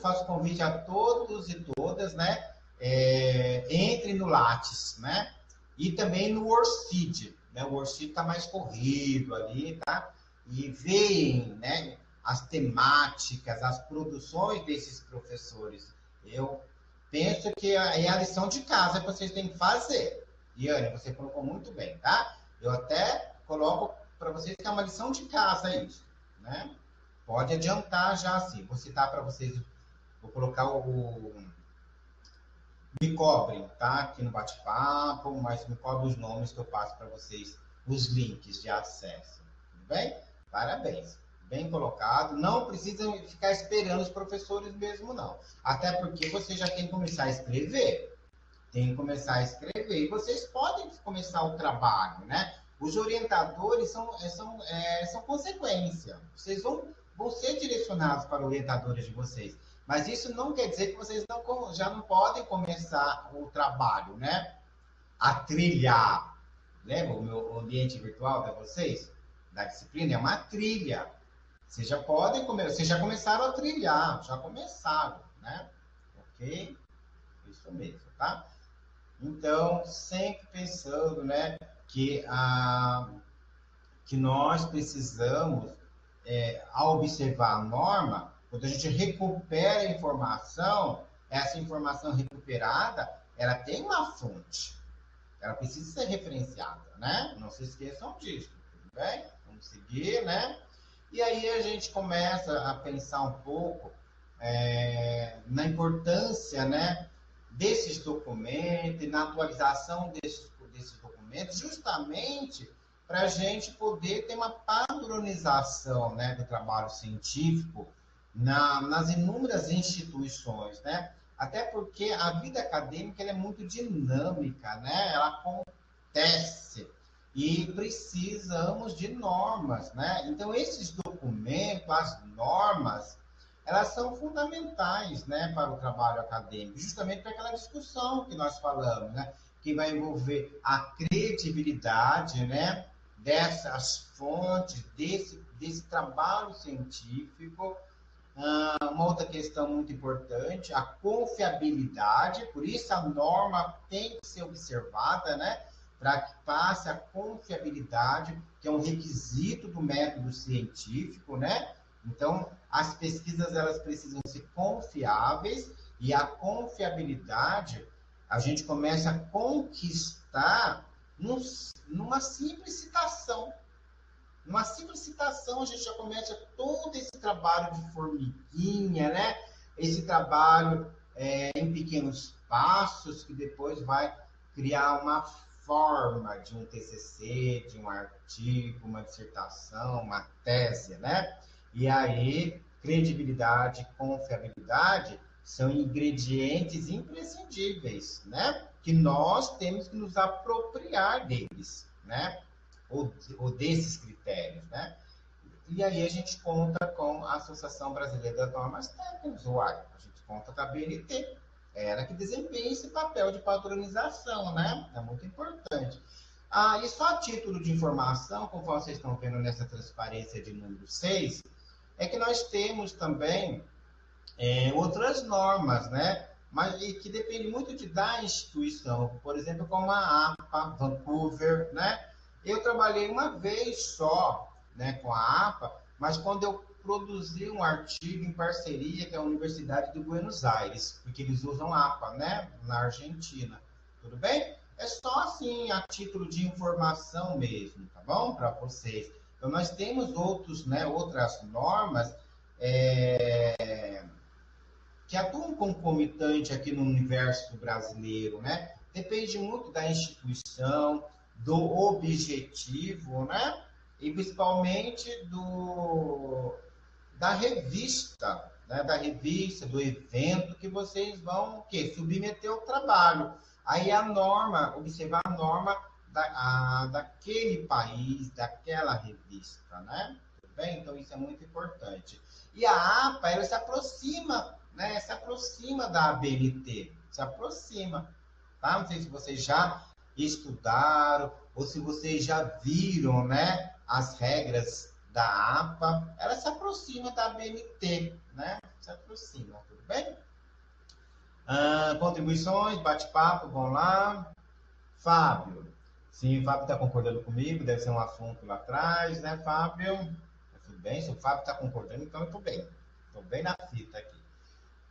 faço convite a todos e todas, né? Entre no Lattes, né? E também no Worcid, né? O Worcid está mais corrido ali, tá? E veem, né? As temáticas, as produções desses professores. Eu penso que é a lição de casa que vocês têm que fazer. Iane, você colocou muito bem, tá? Eu até coloco para vocês que é uma lição de casa isso, né? Pode adiantar já assim. Vou citar para vocês, vou colocar me cobrem, tá? Aqui no bate-papo, mas me cobrem os nomes que eu passo para vocês, os links de acesso. Tudo bem? Parabéns. Bem colocado. Não precisam ficar esperando os professores mesmo, não. Até porque você já tem que começar a escrever. Tem que começar a escrever. E vocês podem começar o trabalho, né? Os orientadores são consequência. Vocês vão ser direcionados para orientadores de vocês. Mas isso não quer dizer que vocês já não podem começar o trabalho, né? A trilhar. Lembra o meu ambiente virtual para vocês? Da disciplina é uma trilha. Vocês já podem começar, vocês já começaram a trilhar, já começaram, né? Ok? Isso mesmo, tá? Então, sempre pensando, né, que nós precisamos, ao observar a norma, quando a gente recupera a informação, essa informação recuperada, ela tem uma fonte. Ela precisa ser referenciada, né? Não se esqueçam disso, tudo bem? Vamos seguir, né? E aí a gente começa a pensar um pouco na importância, né, desses documentos, na atualização desses documentos, justamente para a gente poder ter uma padronização, né, do trabalho científico nas inúmeras instituições, né? Até porque a vida acadêmica ela é muito dinâmica, né? Ela acontece e precisamos de normas, né? Então, esses documentos, as normas, elas são fundamentais, né, para o trabalho acadêmico, justamente para aquela discussão que nós falamos, né, que vai envolver a credibilidade, né, dessas fontes, desse trabalho científico. Uma outra questão muito importante, a confiabilidade, por isso a norma tem que ser observada, né, para que passe a confiabilidade, que é um requisito do método científico, né? Então, as pesquisas elas precisam ser confiáveis e a confiabilidade a gente começa a conquistar numa simples citação. Numa simples citação, a gente já começa todo esse trabalho de formiguinha, né? Esse trabalho em pequenos passos, que depois vai criar uma forma de um TCC, de um artigo, uma dissertação, uma tese, né? E aí, credibilidade, confiabilidade são ingredientes imprescindíveis, né? Que nós temos que nos apropriar deles, né? Ou desses critérios, né? E aí a gente conta com a Associação Brasileira das Normas Técnicas, a gente conta com a BNT, ela que desempenha esse papel de padronização, né? É muito importante. E só a título de informação, conforme vocês estão vendo nessa transparência de número 6, é que nós temos também outras normas, né? Mas e que depende muito da instituição, por exemplo, como a APA, Vancouver, né? Eu trabalhei uma vez só, né, com a APA, mas quando eu produzi um artigo em parceria com a Universidade de Buenos Aires, porque eles usam APA, né, na Argentina, tudo bem? É só assim, a título de informação mesmo, tá bom? Para vocês. Então, nós temos outras normas que atuam concomitante aqui no universo brasileiro, né? Depende muito da instituição, do objetivo, né? E principalmente da revista, né? Da revista, do evento que vocês vão o quê? Submeter ao trabalho. Aí a norma, observar a norma daquele país, daquela revista, né? Tudo bem? Então isso é muito importante. E a APA, ela se aproxima, né? Se aproxima da ABNT, se aproxima, tá? Não sei se vocês já estudaram ou se vocês já viram, né? As regras da APA, ela se aproxima da ABNT, né? Se aproxima, tudo bem? Contribuições, bate-papo, vão lá. Fábio. Sim, o Fábio está concordando comigo, deve ser um assunto lá atrás, né, Fábio? Tudo bem? Se o Fábio está concordando, então eu estou bem. Estou bem na fita aqui.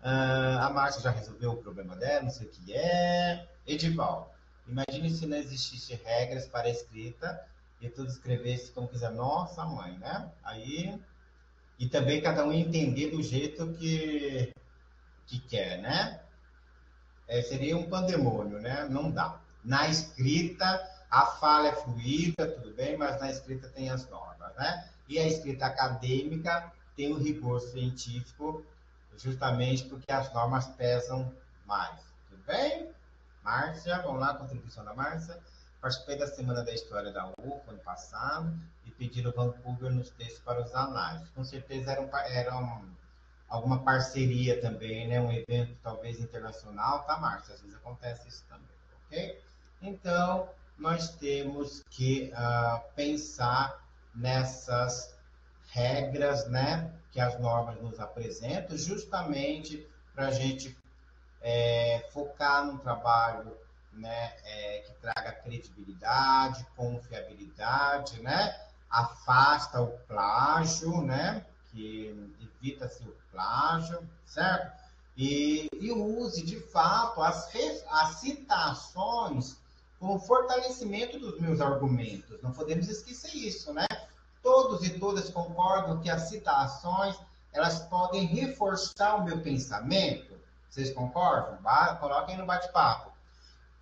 A Márcia já resolveu o problema dela, não sei o que é. Edivaldo. Imagine se não existisse regras para a escrita e tudo escrevesse como quiser. Nossa, mãe, né? Aí. E também cada um entender do jeito que quer, né? Seria um pandemônio, né? Não dá. Na escrita, a fala é fluida, tudo bem, mas na escrita tem as normas, né? E a escrita acadêmica tem o rigor científico, justamente porque as normas pesam mais. Tudo bem? Márcia, vamos lá, contribuição da Márcia. Participei da Semana da História da UFA ano passado e pediram Vancouver nos textos para os análises. Com certeza eram alguma parceria também, né? Um evento talvez internacional, tá, Márcia? Às vezes acontece isso também, ok? Então, nós temos que pensar nessas regras, né? Que as normas nos apresentam, justamente para a gente focar num trabalho, né, que traga credibilidade, confiabilidade, né? Afasta o plágio, né? Que evita-se o plágio, certo? E use, de fato, as citações como fortalecimento dos meus argumentos. Não podemos esquecer isso, né? Todos e todas concordam que as citações elas podem reforçar o meu pensamento. Vocês concordam? Coloquem no bate-papo.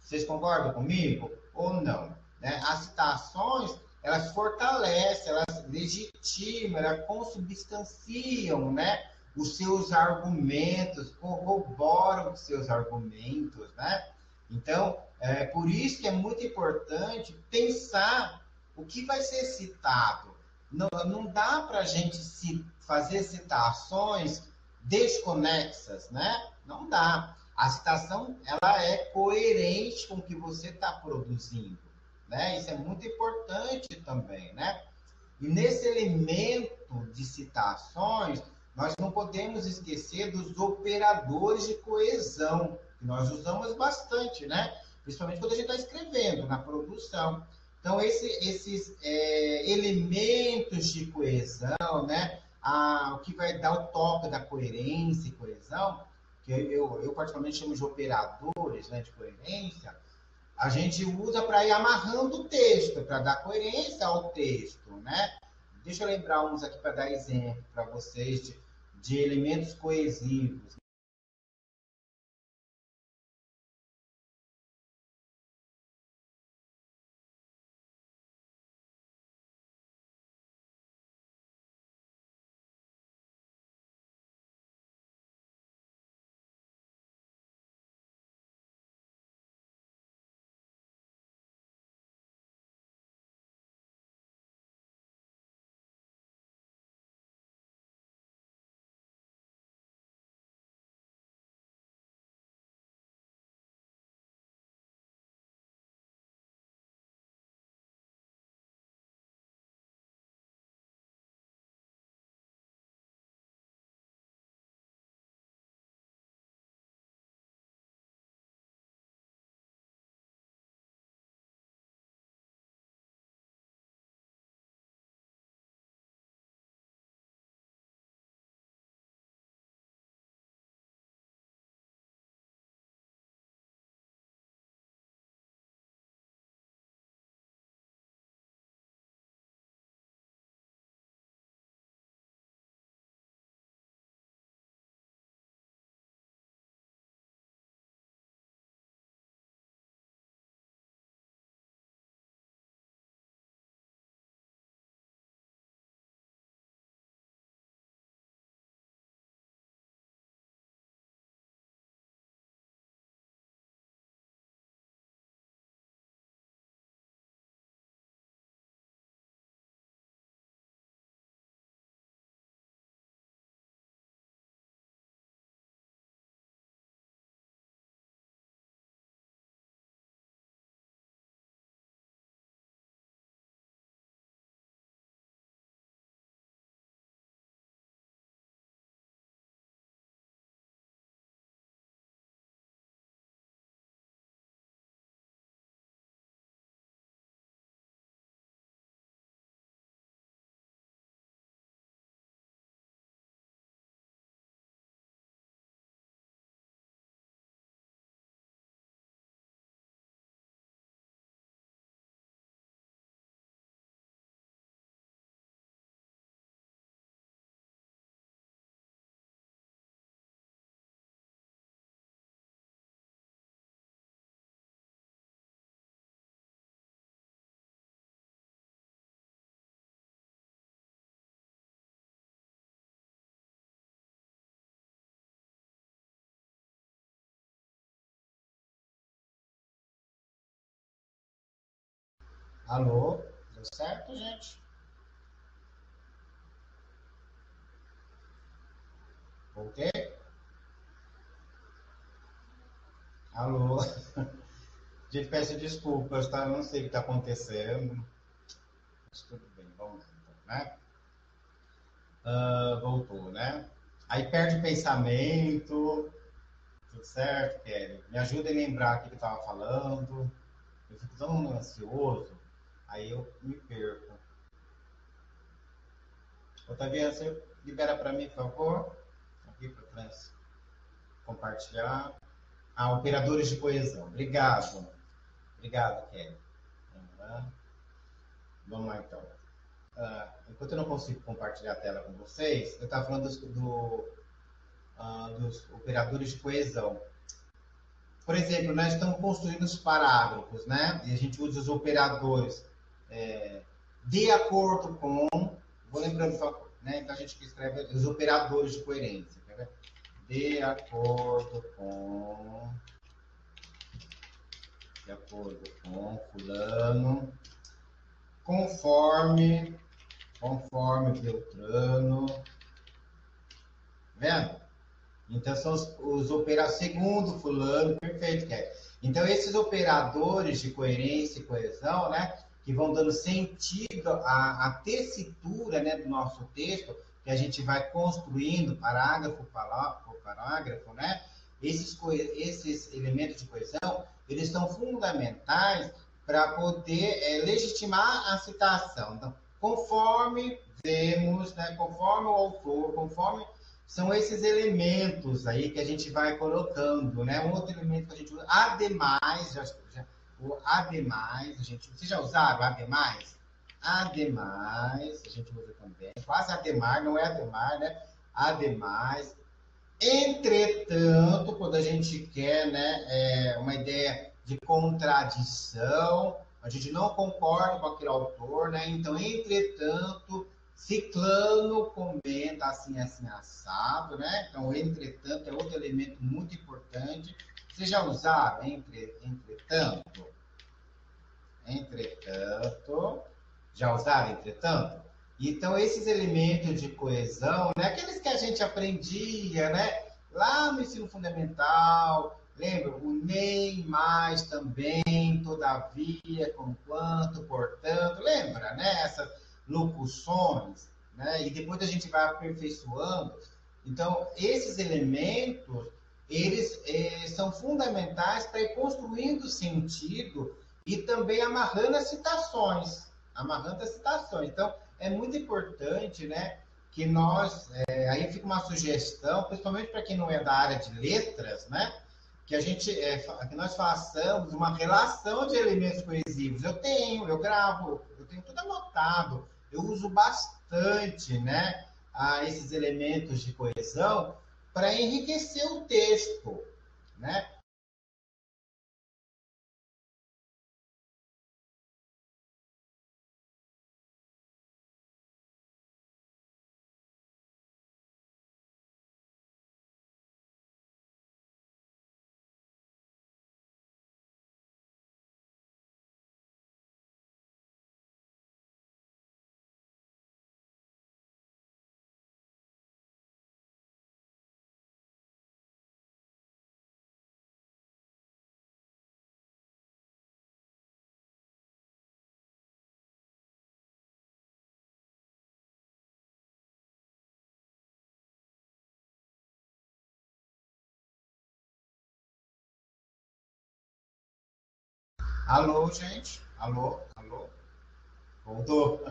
Vocês concordam comigo ou não? Né? As citações, elas fortalecem, elas legitimam, elas consubstanciam, né? Os seus argumentos, corroboram os seus argumentos, né? Então, é por isso que é muito importante pensar o que vai ser citado. Não dá para a gente fazer citações desconexas, né? Não dá. A citação ela é coerente com o que você está produzindo, né? Isso é muito importante também, né? E nesse elemento de citações, nós não podemos esquecer dos operadores de coesão, que nós usamos bastante, né? Principalmente quando a gente está escrevendo, na produção. Então, esses elementos de coesão, né? O que vai dar o toque da coerência e coesão, que eu particularmente chamo de operadores, né, de coerência, a gente usa para ir amarrando o texto, para dar coerência ao texto, né? Deixa eu lembrar uns aqui para dar exemplo para vocês de elementos coesivos. Alô? Deu certo, gente? Voltei? Alô? Gente, peço desculpas, tá? Eu não sei o que está acontecendo. Mas tudo bem, vamos lá, então, né? Voltou, né? Aí perde o pensamento. Tudo certo, Kelly? Me ajuda a lembrar o que eu estava falando. Eu fico tão ansioso, aí eu me perco. Otaviano, você libera para mim, por favor? Aqui para compartilhar. Ah, operadores de coesão. Obrigado. Obrigado, Kelly. Uhum. Vamos lá, então. Enquanto eu não consigo compartilhar a tela com vocês, eu estava falando dos operadores de coesão. Por exemplo, nós estamos construindo os parágrafos, né? E a gente usa os operadores de acordo com. Vou lembrando só, né? Então a gente escreve os operadores de coerência. Quer ver? De acordo com. De acordo com fulano. Conforme Beltrano. Tá vendo? Então, são os operadores, segundo fulano, perfeito, Kelly. Então, esses operadores de coerência e coesão, né, que vão dando sentido à tessitura, né, do nosso texto, que a gente vai construindo parágrafo por parágrafo, né, esses elementos de coesão, eles são fundamentais para poder legitimar a citação. Então, conforme vemos, né, conforme o autor, conforme são esses elementos aí que a gente vai colocando, né? Um outro elemento que a gente usa, ademais, o ademais, vocês já usaram ademais? Ademais, a gente usa também, quase ademar, não é ademar, né? Ademais, entretanto, quando a gente quer, né, uma ideia de contradição, a gente não concorda com aquele autor, né? Então, entretanto, Ciclano comenta assim, assim, assado, né? Então, entretanto, é outro elemento muito importante. Vocês já usaram entretanto? Entretanto, já usaram entretanto? Então, esses elementos de coesão, né? Aqueles que a gente aprendia, né? Lá no ensino fundamental, lembra? O nem, mais, também, todavia, conquanto, portanto, lembra, né? Essas locuções, né? E depois a gente vai aperfeiçoando. Então, esses elementos, eles são fundamentais para ir construindo sentido e também amarrando as citações. Amarrando as citações. Então, é muito importante, né, que nós, aí fica uma sugestão, principalmente para quem não é da área de letras, né, que que nós façamos uma relação de elementos coesivos. Eu gravo, eu tenho tudo anotado, eu uso bastante, né, esses elementos de coesão para enriquecer o texto, né? Alô, gente? Alô? Alô? Voltou?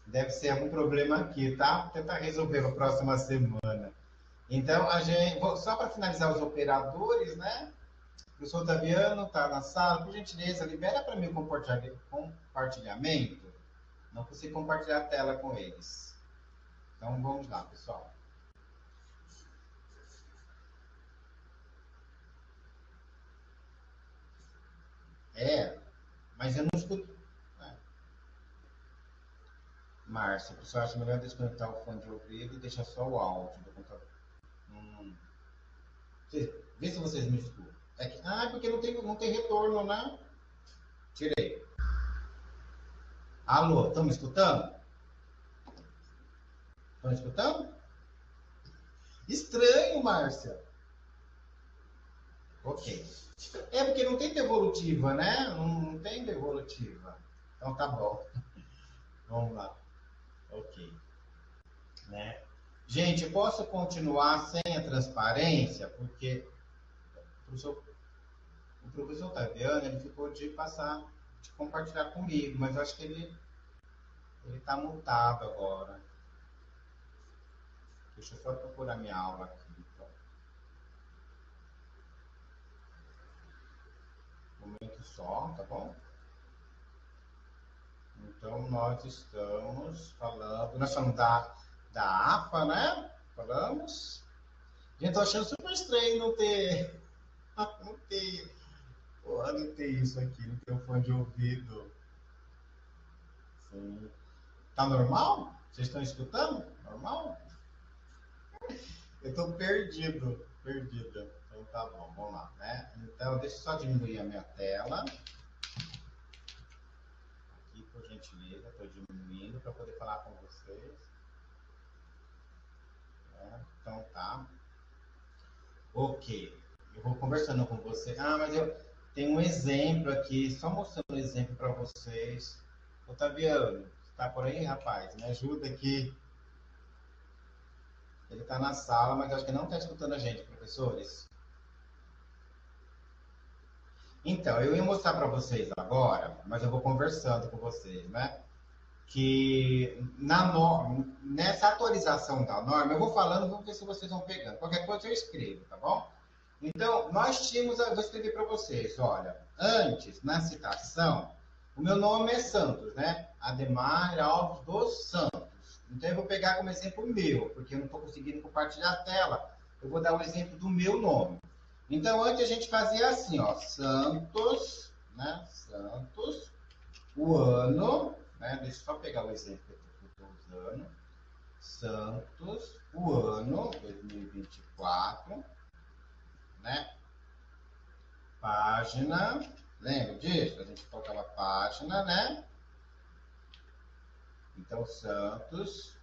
Deve ser algum problema aqui, tá? Vou tentar resolver na próxima semana. Então, só para finalizar os operadores, né? O professor Otaviano está na sala. Por gentileza, libera para mim o compartilhamento. Não consigo compartilhar a tela com eles. Então, vamos lá, pessoal. Mas eu não escuto. Márcia, o pessoal acha melhor desconectar o fone de ouvido e deixar só o áudio do computador. Hum. Vê se vocês me escutam. Porque não tem retorno, né? Tirei. Alô, estão me escutando? Estão me escutando? Estranho, Márcia. Ok. É porque não tem devolutiva, né? Não tem devolutiva. Então tá bom. Vamos lá. Ok. Né? Gente, eu posso continuar sem a transparência, porque o professor Taviano, ele ficou de passar, de compartilhar comigo, mas eu acho que ele está mutado agora. Deixa eu só procurar minha aula aqui. Então. Um momento só, tá bom? Então, nós estamos falando... Nós falamos da APA, né? Falamos. Gente, tô achando super estranho não ter... Não ter isso aqui, não ter um fone de ouvido. Sim. Tá normal? Vocês estão escutando? Normal? Eu tô perdido. Então tá bom, vamos lá, né? Então, deixa eu só diminuir a minha tela. Aqui, por gentileza, estou diminuindo para poder falar com vocês. Então tá. Ok. Eu vou conversando com você. Ah, mas eu tenho um exemplo aqui, só mostrando um exemplo para vocês. Otaviano, tá por aí, rapaz? Me ajuda aqui. Ele está na sala, mas acho que não está escutando a gente, professores. Então, eu ia mostrar para vocês agora, mas eu vou conversando com vocês, né? Que nessa atualização da norma, eu vou falando, vamos ver se vocês vão pegando. Qualquer coisa eu escrevo, tá bom? Então, nós tínhamos, eu vou escrever para vocês, olha, antes, na citação, o meu nome é Santos, né? Ademar Alves dos Santos. Então, eu vou pegar como exemplo o meu, porque eu não estou conseguindo compartilhar a tela. Eu vou dar o exemplo do meu nome. Então, antes a gente fazia assim, ó, Santos, né? Santos, o ano, né? Deixa eu só pegar o exemplo que eu estou usando. Santos, o ano 2024, né? Página, lembra disso? A gente colocava página, né? Então, Santos,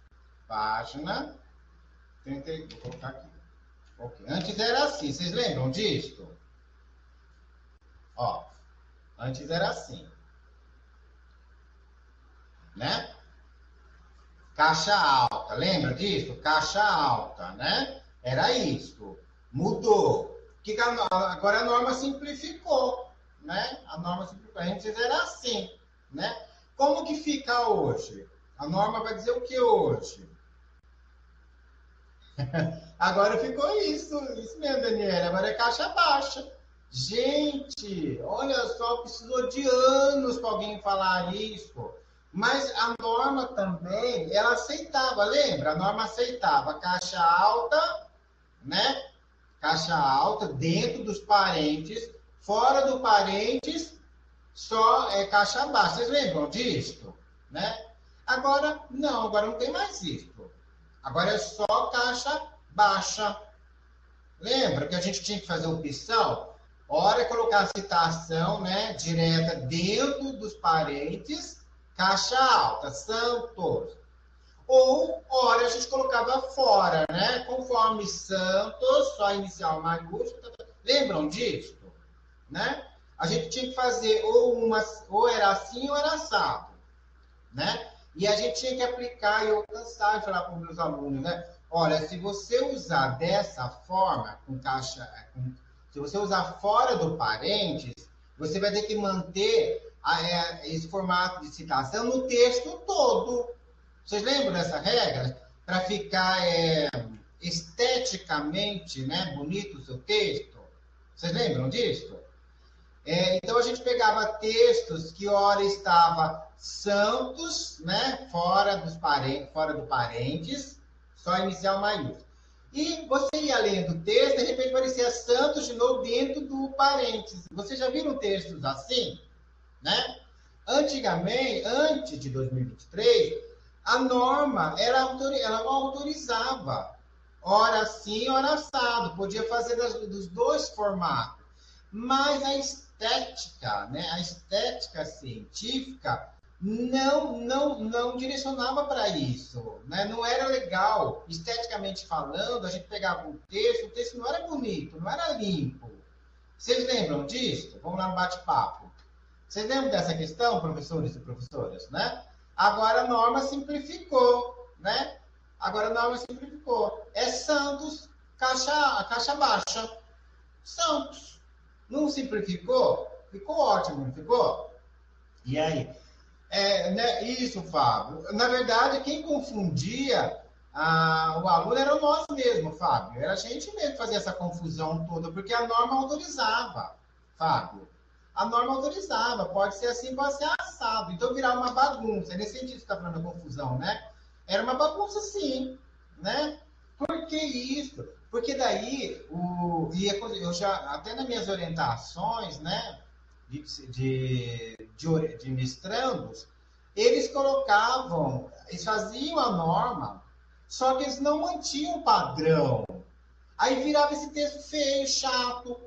página, vou colocar aqui. Ok. Antes era assim, vocês lembram disso? Ó, antes era assim, né? Caixa alta, lembra disso? Caixa alta, né? Era isso. Mudou. Agora a norma simplificou, né? A norma simplificou. Antes era assim, né? Como que fica hoje? A norma vai dizer o que hoje? Agora ficou isso mesmo, Daniela. Agora é caixa baixa. Gente, olha só, precisou de anos para alguém falar isso. Mas a norma também, ela aceitava, lembra? A norma aceitava caixa alta, né? Caixa alta dentro dos parênteses, fora do parênteses, só é caixa baixa. Vocês lembram disso? Né? Agora não tem mais isso. Agora é só caixa baixa. Lembra que a gente tinha que fazer opção? Hora é colocar a citação, né, direta dentro dos parênteses, caixa alta, Santos. Ou, hora a gente colocava fora, né, conforme Santos, só inicial maiúsculo. Lembram disso? Né? A gente tinha que fazer ou era assim ou era assado, né? E a gente tinha que aplicar, e eu cansava de falar para os meus alunos, né? Olha, se você usar dessa forma, se você usar fora do parênteses, você vai ter que manter esse formato de citação no texto todo. Vocês lembram dessa regra? Para ficar esteticamente, né, bonito o seu texto? Vocês lembram disso? Então a gente pegava textos que ora estava Santos, né, fora do parênteses, só inicial maiúsculo. E você ia lendo o texto, de repente aparecia Santos de novo dentro do parênteses. Vocês já viram textos assim? Né? Antigamente, antes de 2023, a norma ela não autorizava. Ora sim, ora assado. Podia fazer dos dois formatos. Mas a estética estética, né? A estética científica não direcionava para isso, né? Não era legal, esteticamente falando, a gente pegava o texto não era bonito, não era limpo. Vocês lembram disso? Vamos lá no bate-papo. Vocês lembram dessa questão, professores e professoras, né? Agora a norma simplificou, né? Agora a norma simplificou. É Santos, caixa baixa. Santos. Não simplificou? Ficou ótimo, não ficou? E aí? Né, isso, Fábio. Na verdade, quem confundia o aluno era nós mesmos, Fábio. Era a gente mesmo que fazia essa confusão toda, porque a norma autorizava, Fábio. A norma autorizava, pode ser assim, pode ser assado. Então virar uma bagunça. É nesse sentido que você está falando da confusão, né? Era uma bagunça, sim, né? Por que isso? Porque daí, eu já, até nas minhas orientações, né, de mestrandos, eles faziam a norma, só que eles não mantinham o padrão. Aí virava esse texto feio, chato.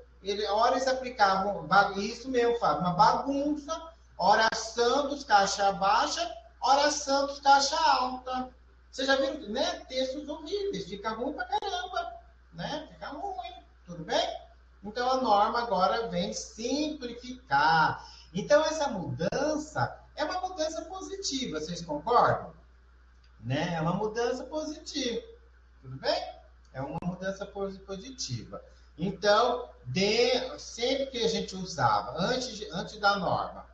Ora eles aplicavam, isso mesmo, Fábio, uma bagunça. Ora Santos, caixa baixa, ora Santos, caixa alta. Você já viu, né? Textos horríveis, fica ruim pra caramba, né? Fica ruim, tudo bem? Então a norma agora vem simplificar. Então essa mudança é uma mudança positiva, vocês concordam? Né? É uma mudança positiva, tudo bem? É uma mudança positiva. Então, sempre que a gente usava, antes da norma,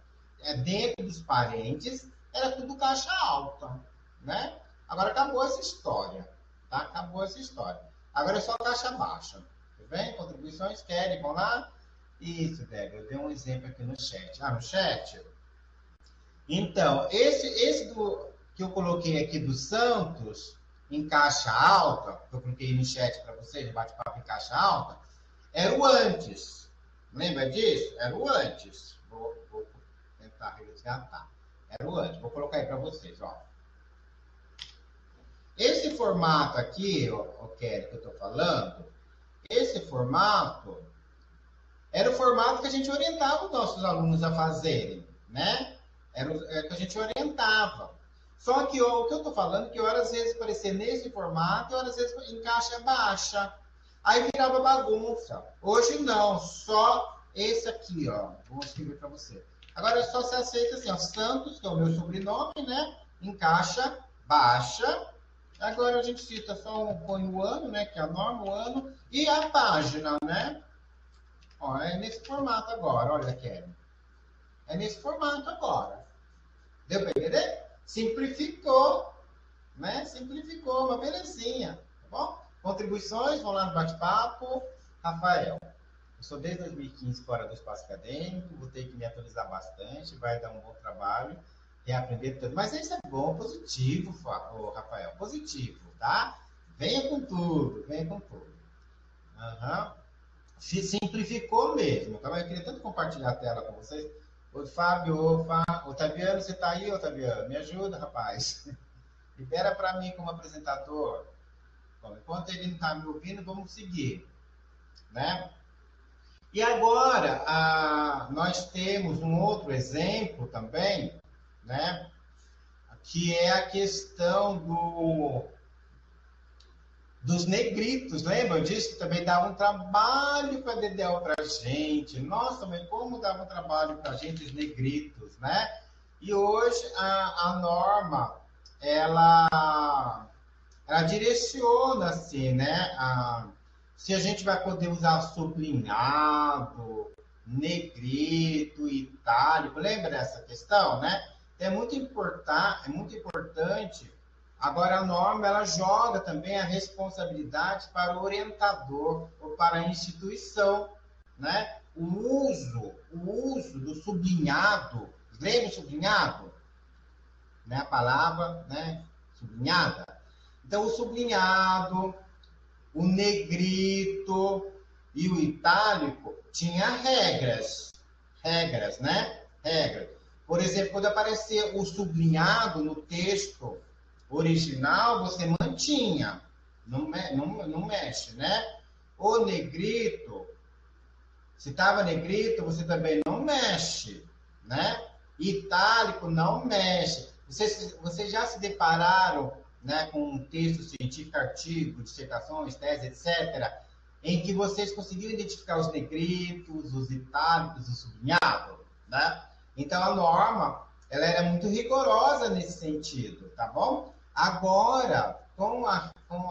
dentro dos parênteses, era tudo caixa alta, né? Agora acabou essa história, tá? Acabou essa história. Agora é só caixa baixa, tudo bem? Contribuições, querem, vão lá? Isso, Débora, eu dei um exemplo aqui no chat. No chat? Então, esse que eu coloquei aqui do Santos, em caixa alta, que eu coloquei no chat para vocês, no bate-papo em caixa alta, era o antes. Lembra disso? Era o antes. Vou tentar resgatar. Era o antes. Vou colocar aí para vocês, ó. Esse formato aqui, Kelly, que eu estou falando, esse formato era o formato que a gente orientava os nossos alunos a fazerem, né? Era o que a gente orientava. Só que o que eu estou falando, que horas às vezes aparecia nesse formato, e horas às vezes em caixa baixa. Aí virava bagunça. Hoje não, só esse aqui, ó. Vou escrever para você. Agora só se aceita assim, ó, Santos, que é o meu sobrenome, né? Em caixa baixa. Agora a gente cita só põe o ano, né? Que é a norma, o ano, e a página, né? Ó, é nesse formato agora, olha, Kelly. É nesse formato agora. Deu para entender? Simplificou, né? Simplificou, uma belezinha, tá bom? Contribuições, vão lá no bate-papo. Rafael, eu sou desde 2015 fora do espaço acadêmico, vou ter que me atualizar bastante, vai dar um bom trabalho, reaprender tudo. Mas isso é bom, positivo, Rafael, positivo, tá? Venha com tudo, venha com tudo. Se simplificou mesmo, tá? Eu queria tanto compartilhar a tela com vocês. Oi, Fábio, Otaviano, você tá aí, Otaviano? Me ajuda, rapaz. Libera para mim como apresentador. Bom, enquanto ele não está me ouvindo, vamos seguir, né? E agora, nós temos um outro exemplo também, né? Que é a questão dos negritos. Lembram disso? Que também dava um trabalho para a Dedéu para a gente. Nossa, mas como dava um trabalho para a gente os negritos, né? E hoje a norma, ela direciona, assim, né? Se a gente vai poder usar sublinhado, negrito, itálico. Lembra dessa questão, né? É muito importante. Agora, a norma, ela joga também a responsabilidade para o orientador ou para a instituição, né? O uso do sublinhado, lembra o sublinhado? Né? A palavra, né? Sublinhada. Então, o sublinhado, o negrito e o itálico tinha regras, né? Regras. Por exemplo, quando aparecer o sublinhado no texto original, você mantinha, não mexe, né? O negrito, Se estava negrito, você também não mexe, né? Itálico não mexe. Vocês já se depararam, né, com um texto científico, artigo, dissertações, tese, etc., em que vocês conseguiram identificar os negritos, os itálicos, os sublinhados, né? Então, a norma, ela era muito rigorosa nesse sentido, tá bom? Agora, com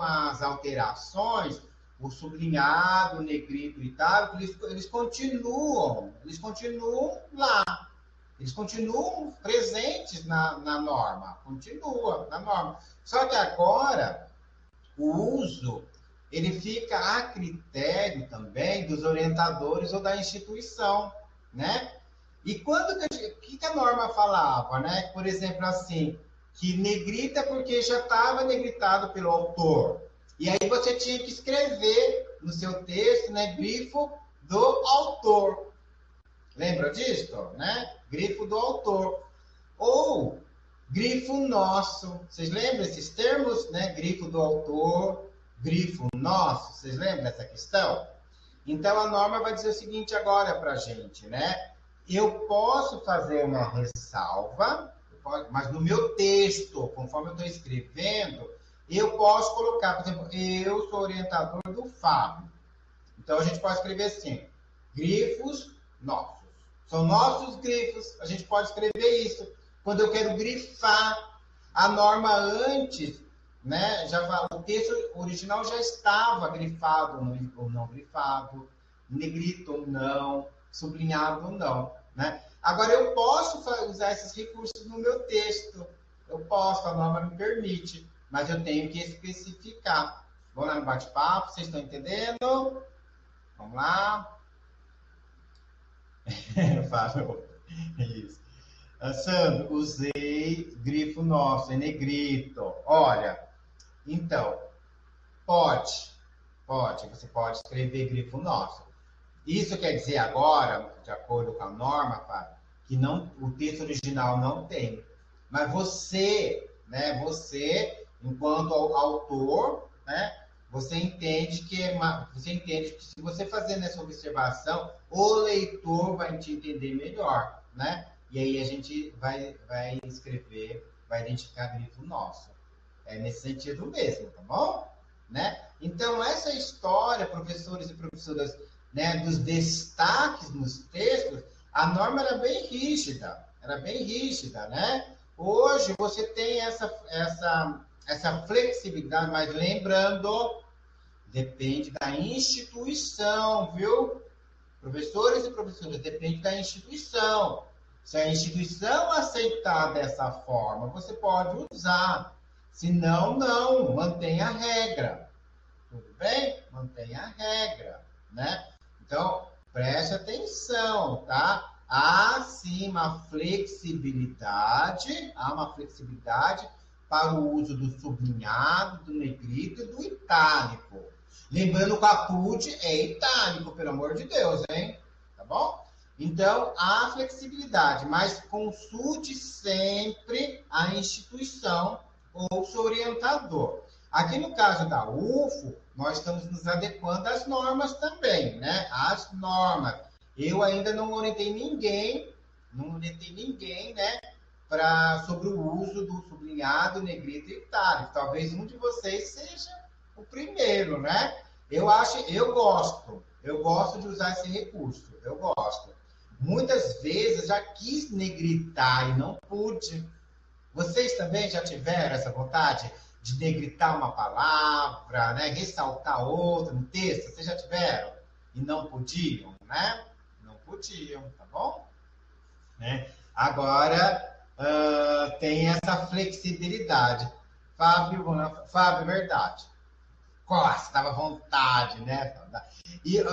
as alterações, o sublinhado, o negrito e itálico, eles continuam lá. Eles continuam presentes na norma. Continua na norma. Só que agora, o uso, ele fica a critério também dos orientadores ou da instituição, né? E quando que a norma falava, né? Por exemplo, assim, que negrita é porque já estava negritado pelo autor. E aí você tinha que escrever no seu texto, né, grifo do autor. Lembra disso, né? Grifo do autor. Ou grifo nosso. Vocês lembram esses termos, né? Grifo do autor, grifo nosso. Vocês lembram dessa questão? Então a norma vai dizer o seguinte agora para a gente, né? Eu posso fazer uma ressalva, mas no meu texto, conforme eu estou escrevendo, eu posso colocar, por exemplo, eu sou orientador do Fábio. Então a gente pode escrever assim, grifos nossos. São nossos grifos, a gente pode escrever isso. Quando eu quero grifar, a norma antes, né, já fala, o texto original já estava grifado ou não grifado, negrito ou não, sublinhado ou não, né? Agora, eu posso usar esses recursos no meu texto. Eu posso, a norma me permite, mas eu tenho que especificar. Vamos lá no bate-papo, vocês estão entendendo? Vamos lá. Fábio, isso. Sandro, usei grifo nosso, é negrito. Olha, então, você pode escrever grifo nosso. Isso quer dizer agora, de acordo com a norma, Fábio, que não, o texto original não tem. Mas você, né, enquanto autor, né, você entende que se você fazendo essa observação, o leitor vai te entender melhor, né? E aí a gente vai escrever, vai identificar grifo nosso. É nesse sentido mesmo, tá bom? Né? Então, essa história, professores e professoras, né, dos destaques nos textos, a norma era bem rígida, né? Hoje você tem essa flexibilidade, mas lembrando, depende da instituição, viu? Professores e professoras, depende da instituição. Se a instituição aceitar dessa forma, você pode usar. Se não, não. Mantenha a regra. Tudo bem? Mantenha a regra, né? Então, preste atenção, tá? Há sim uma flexibilidade para o uso do sublinhado, do negrito e do itálico. Lembrando que o caput é itálico, pelo amor de Deus, hein? Tá bom? Então, há flexibilidade, mas consulte sempre a instituição ou seu orientador. Aqui no caso da UFO, nós estamos nos adequando às normas também, né? As normas. Eu ainda não orientei ninguém, né? Sobre o uso do sublinhado, negrito e itálico. Talvez um de vocês seja o primeiro, né? Eu gosto de usar esse recurso, eu gosto. Muitas vezes já quis negritar e não pude. Vocês também já tiveram essa vontade de negritar uma palavra, né? Ressaltar outra no texto? Vocês já tiveram? E não podiam, né? Não podiam, tá bom? Né? Agora, tem essa flexibilidade. Fábio, verdade. Costa, dava vontade, né? E eu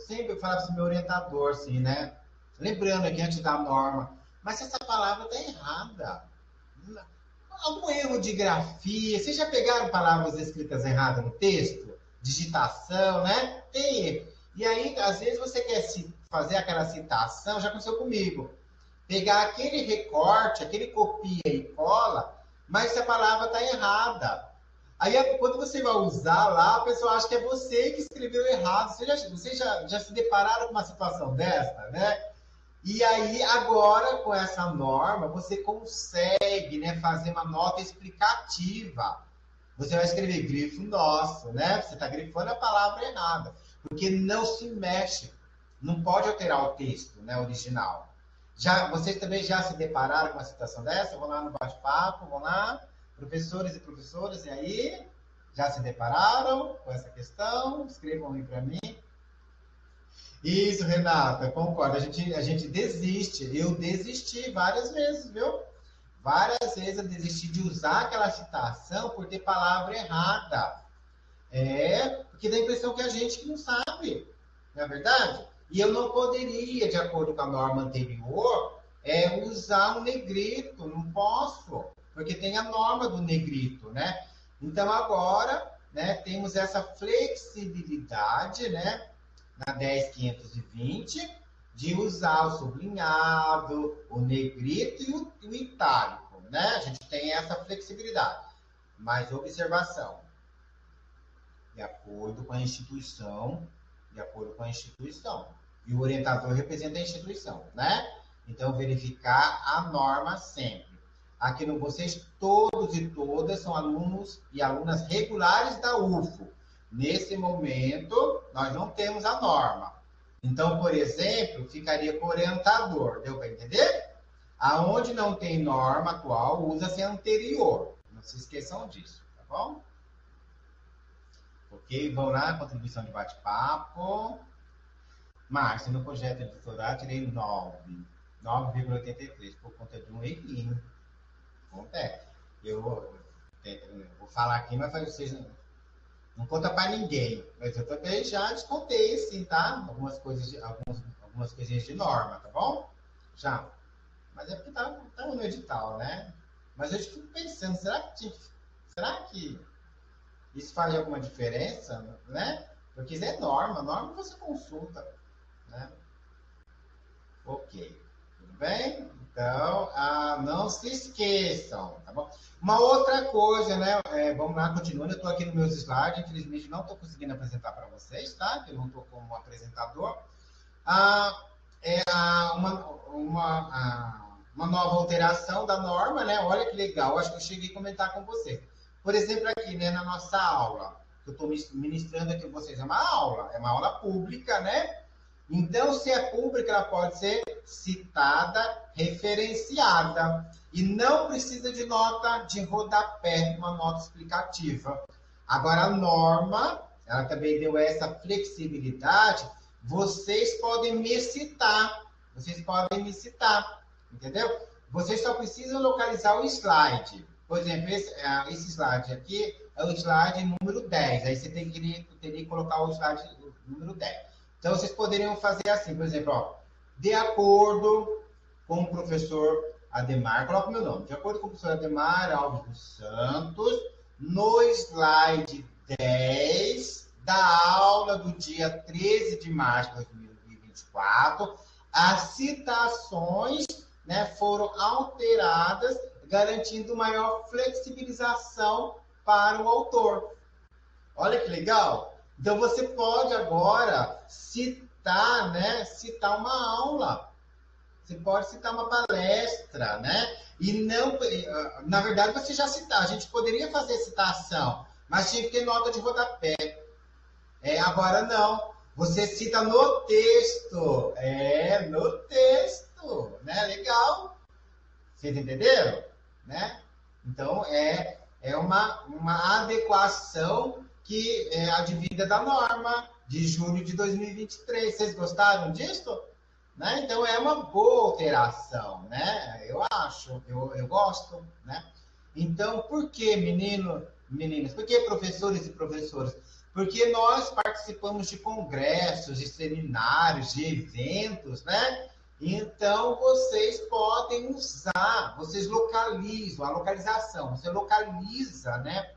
sempre falava assim, meu orientador, assim, né? Lembrando aqui antes da norma, mas essa palavra está errada. Algum erro de grafia? Vocês já pegaram palavras escritas erradas no texto? Digitação, né? Tem erro. E aí, às vezes, você quer fazer aquela citação, já aconteceu comigo. Pegar aquele recorte, aquele copia e cola, mas essa palavra está errada. Aí, quando você vai usar lá, a pessoa acha que é você que escreveu errado. Vocês já se depararam com uma situação dessa, né? E aí, agora, com essa norma, você consegue, né, fazer uma nota explicativa. Você vai escrever grifo nosso, né? Você está grifando a palavra errada. Porque não se mexe. Não pode alterar o texto, né, original. Vocês também já se depararam com uma situação dessa? Vão lá no bate-papo, vão lá. Professores e professoras, e aí? Já se depararam com essa questão? Escrevam aí para mim. Isso, Renata, concordo. A gente desiste. Eu desisti várias vezes, viu? Várias vezes eu desisti de usar aquela citação por ter palavra errada. Porque dá a impressão que a gente não sabe, não é verdade? E eu não poderia, de acordo com a norma anterior, usar um negrito, não posso, porque tem a norma do negrito, né? Então agora, né, temos essa flexibilidade, né, na 10.520, de usar o sublinhado, o negrito e o itálico, né? A gente tem essa flexibilidade. Mas observação, de acordo com a instituição, e o orientador representa a instituição, né? Então, verificar a norma sempre. Aqui no vocês, todos e todas são alunos e alunas regulares da UFO. Nesse momento, nós não temos a norma. Então, por exemplo, ficaria com orientador. Deu para entender? Aonde não tem norma atual, usa-se anterior. Não se esqueçam disso, tá bom? Ok, vamos lá, contribuição de bate-papo. Márcio, no projeto de doutorado, tirei 9,83, por conta de um errinho. Acontece. Eu vou falar aqui, mas vocês não conta para ninguém. Mas eu também já descontei, sim, tá? Algumas coisinhas de norma, tá bom? Já. Mas é porque tá no edital, né? Mas eu fico pensando, será que isso faz alguma diferença, né? Porque isso é norma você consulta, né? Ok, tudo bem? Então, não se esqueçam, tá bom? Uma outra coisa, né? Vamos lá, continuando. Eu estou aqui nos meus slides, infelizmente não estou conseguindo apresentar para vocês, tá? Eu não estou como apresentador. Uma nova alteração da norma, né? Olha que legal, acho que eu cheguei a comentar com vocês. Por exemplo, aqui, né, na nossa aula, que eu estou ministrando aqui com vocês, é uma aula pública, né? Então, se é pública, ela pode ser citada, referenciada. E não precisa de nota de rodapé, uma nota explicativa. Agora, a norma, ela também deu essa flexibilidade. Vocês podem me citar. Entendeu? Vocês só precisam localizar o slide. Por exemplo, esse slide aqui é o slide número 10. Aí você teria que colocar o slide número 10. Então, vocês poderiam fazer assim, por exemplo, ó, de acordo com o professor Ademar, coloca o meu nome, de acordo com o professor Ademar Alves dos Santos, no slide 10 da aula do dia 13 de março de 2024, as citações, né, foram alteradas, garantindo maior flexibilização para o autor. Olha que legal! Então, você pode agora citar, né? Citar uma aula. Você pode citar uma palestra, né? E não... Na verdade, você já citar. A gente poderia fazer citação, mas tinha que ter nota de rodapé. Agora não. Você cita no texto. No texto. Né? Legal. Vocês entenderam? Né? Então, é uma adequação que é advinda da norma de julho de 2023. Vocês gostaram disso? Né? Então, é uma boa alteração, né? Eu acho, eu gosto, né? Então, por que, meninas? Por que professores e professoras? Porque nós participamos de congressos, de seminários, de eventos, né? Então, vocês podem usar, vocês localizam, a localização, você localiza, né,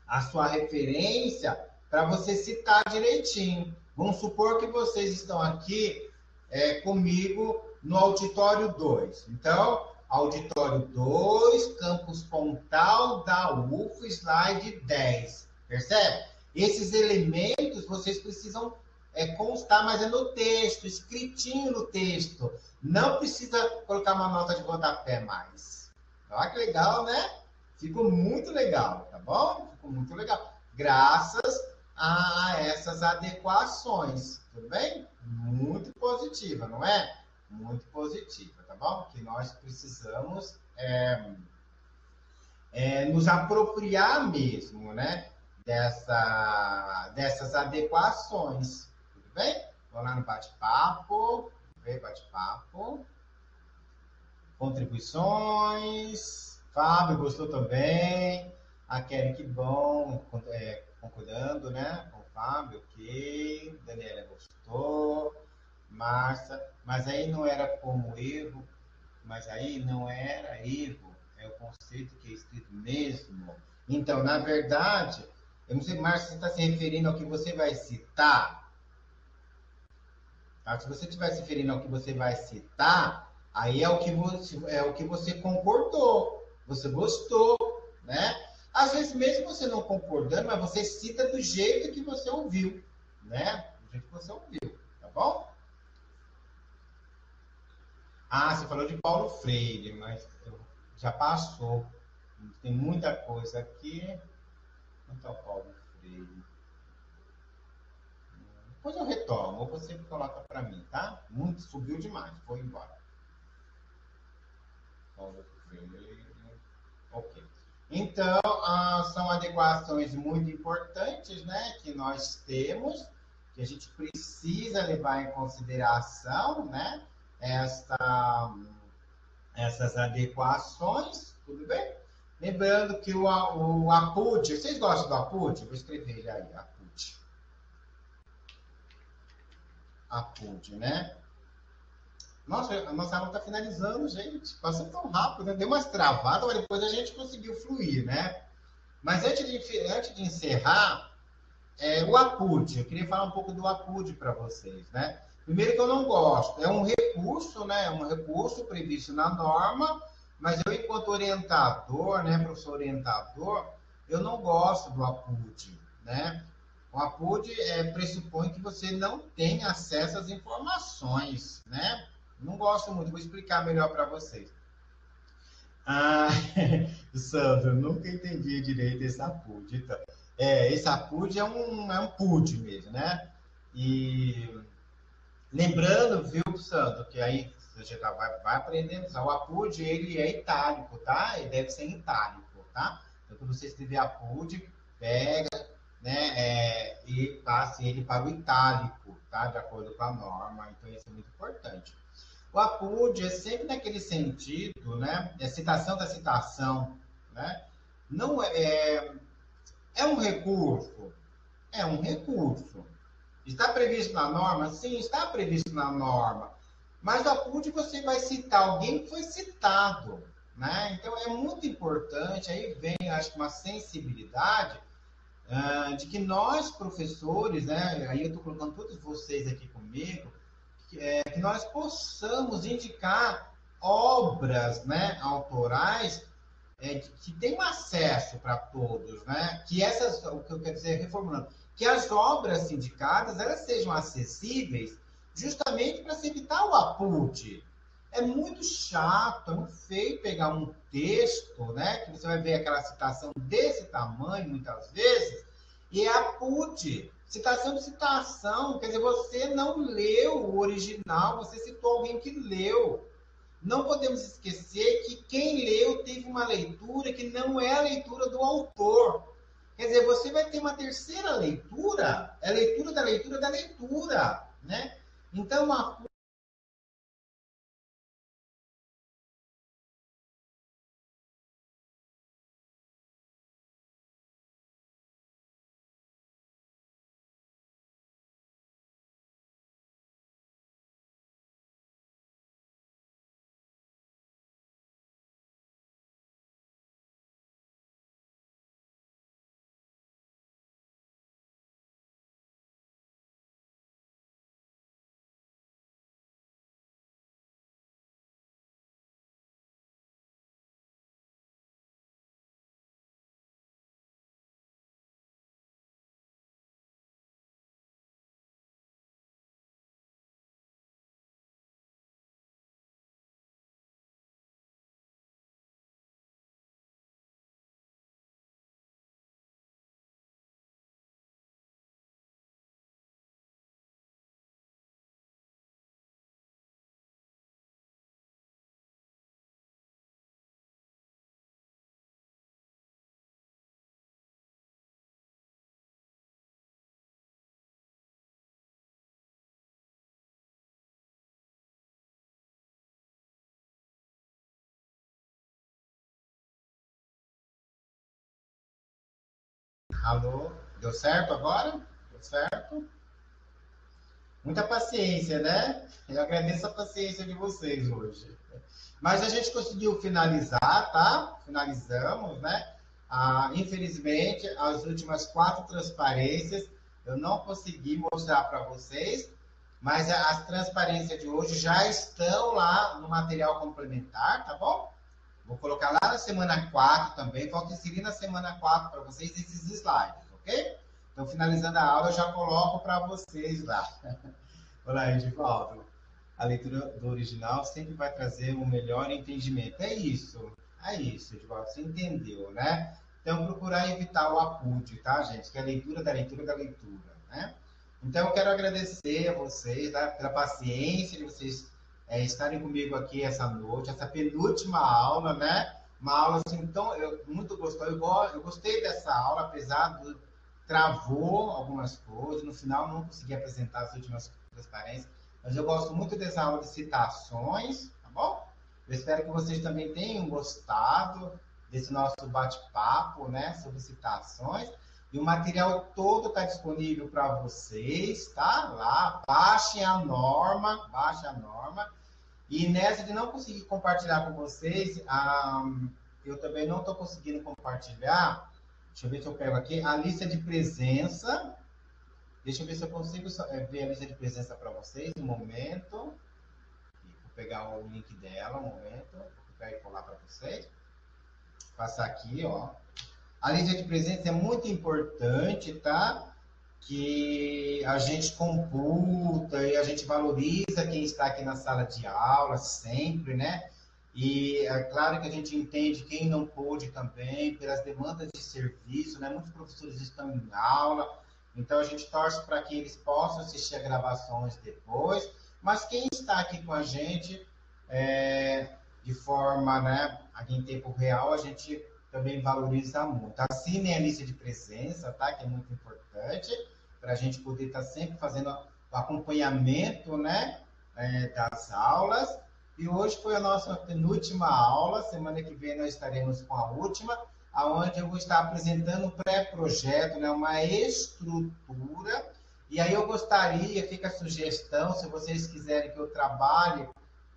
a sua referência para você citar direitinho. Vamos supor que vocês estão aqui comigo no auditório 2. Então, Auditório 2, campus Pontal da UFO, slide 10. Percebe? Esses elementos vocês precisam constar, mas é no texto, escritinho no texto. Não precisa colocar uma nota de rodapé mais. Olha que legal, né? Ficou muito legal, tá bom? Ficou muito legal. Graças a essas adequações, tudo bem? Muito positiva, não é? Muito positiva, tá bom? Que nós precisamos nos apropriar mesmo, né? Dessas adequações, tudo bem? Vamos lá no bate-papo, bate-papo, contribuições. Fábio gostou também. A Kelly, que bom, concordando, né? Com o Fábio, ok. Daniela gostou. Márcia, mas aí não era como erro, mas aí não era erro, é o conceito que é escrito mesmo. Então, na verdade, eu não sei, Márcia, você está se referindo ao que você vai citar? Tá? Se você estiver se referindo ao que você vai citar, aí é o que você concordou, você gostou, né? Às vezes, mesmo você não concordando, mas você cita do jeito que você ouviu, né? Do jeito que você ouviu, tá bom? Ah, você falou de Paulo Freire, mas já passou. Tem muita coisa aqui. Quanto ao Paulo Freire? Depois eu retomo, ou você coloca para mim, tá? Muito subiu demais, foi embora. Paulo Freire. Ok. Então, são adequações muito importantes, né? Que nós temos, que a gente precisa levar em consideração, né? Essas adequações, tudo bem? Lembrando que o APUD, vocês gostam do APUD? Vou escrever ele aí, APUD. APUD, né? Nossa, a nossa aula está finalizando, gente. Passou tão rápido, né? Deu umas travadas, mas depois a gente conseguiu fluir, né? Mas antes de encerrar, o APUD, eu queria falar um pouco do APUD para vocês, né? Primeiro que eu não gosto, é um recurso, né? É um recurso previsto na norma, mas eu, enquanto orientador, né, professor orientador, eu não gosto do APUD, né? O APUD pressupõe que você não tem acesso às informações, né? Não gosto muito, vou explicar melhor para vocês. Ah, Sandro, nunca entendi direito esse APUD. Então, esse APUD é um PUD mesmo, né? E lembrando, viu, Sandro, que aí você já vai aprendendo, o APUD, ele é itálico, tá? Ele deve ser em itálico, tá? Então, quando você escrever APUD, pega, né, e passe ele para o itálico, tá? De acordo com a norma. Então, isso é muito importante. O APUD é sempre naquele sentido, né? É citação da citação, né? Não é um recurso, é um recurso. Está previsto na norma? Sim, está previsto na norma. Mas o APUD você vai citar alguém que foi citado, né? Então é muito importante, aí vem, acho que uma sensibilidade de que nós, professores, né? Aí eu estou colocando todos vocês aqui comigo, que nós possamos indicar obras, né, autorais que tenham acesso para todos, né? Que o que eu quero dizer, reformulando, que as obras sindicadas elas sejam acessíveis justamente para se evitar o APUD. É muito chato, é muito feio pegar um texto, né? Que você vai ver aquela citação desse tamanho, muitas vezes, e é APUD. Citação de citação, quer dizer, você não leu o original, você citou alguém que leu. Não podemos esquecer que quem leu teve uma leitura que não é a leitura do autor. Quer dizer, você vai ter uma terceira leitura, é a leitura da leitura da leitura, né? Então, a Alô? Deu certo agora? Deu certo? Muita paciência, né? Eu agradeço a paciência de vocês hoje. Mas a gente conseguiu finalizar, tá? Finalizamos, né? Infelizmente, as últimas 4 transparências eu não consegui mostrar para vocês, mas as transparências de hoje já estão lá no material complementar, tá bom? Vou colocar lá na semana 4 também, falta inserir na semana 4 para vocês esses slides, ok? Então, finalizando a aula, eu já coloco para vocês lá. Olá, Edivaldo. A leitura do original sempre vai trazer um melhor entendimento. É isso, Edivaldo, você entendeu, né? Então, procurar evitar o apúdio, tá, gente? Que é a leitura da leitura da leitura, né? Então, eu quero agradecer a vocês, tá, pela paciência de vocês estarem comigo aqui essa noite, essa penúltima aula, né? Uma aula assim, muito gostosa. Eu gostei dessa aula, apesar do travou algumas coisas. No final, não consegui apresentar as últimas transparências, mas eu gosto muito dessa aula de citações, tá bom? Eu espero que vocês também tenham gostado desse nosso bate-papo, né, sobre citações. E o material todo está disponível para vocês, tá? Lá, baixem a norma, baixe a norma. E nessa de não conseguir compartilhar com vocês, eu também não estou conseguindo compartilhar. Deixa eu ver se eu pego aqui a lista de presença. Deixa eu ver se eu consigo ver a lista de presença para vocês. Um momento. Vou pegar o link dela, um momento. Vou pegar e colar para vocês. Passar aqui, ó. A lista de presença é muito importante, tá? Que a gente computa e a gente valoriza quem está aqui na sala de aula sempre, né? E é claro que a gente entende quem não pôde também, pelas demandas de serviço, né? Muitos professores estão em aula, então a gente torce para que eles possam assistir a gravações depois, mas quem está aqui com a gente de forma, né, aqui em tempo real, a gente também valoriza muito. Assinem a lista de presença, tá? Que é muito importante, para a gente poder estar sempre fazendo o acompanhamento, né, das aulas. E hoje foi a nossa penúltima aula, semana que vem nós estaremos com a última, aonde eu vou estar apresentando um pré-projeto, né, uma estrutura. E aí eu gostaria, fica a sugestão, se vocês quiserem que eu trabalhe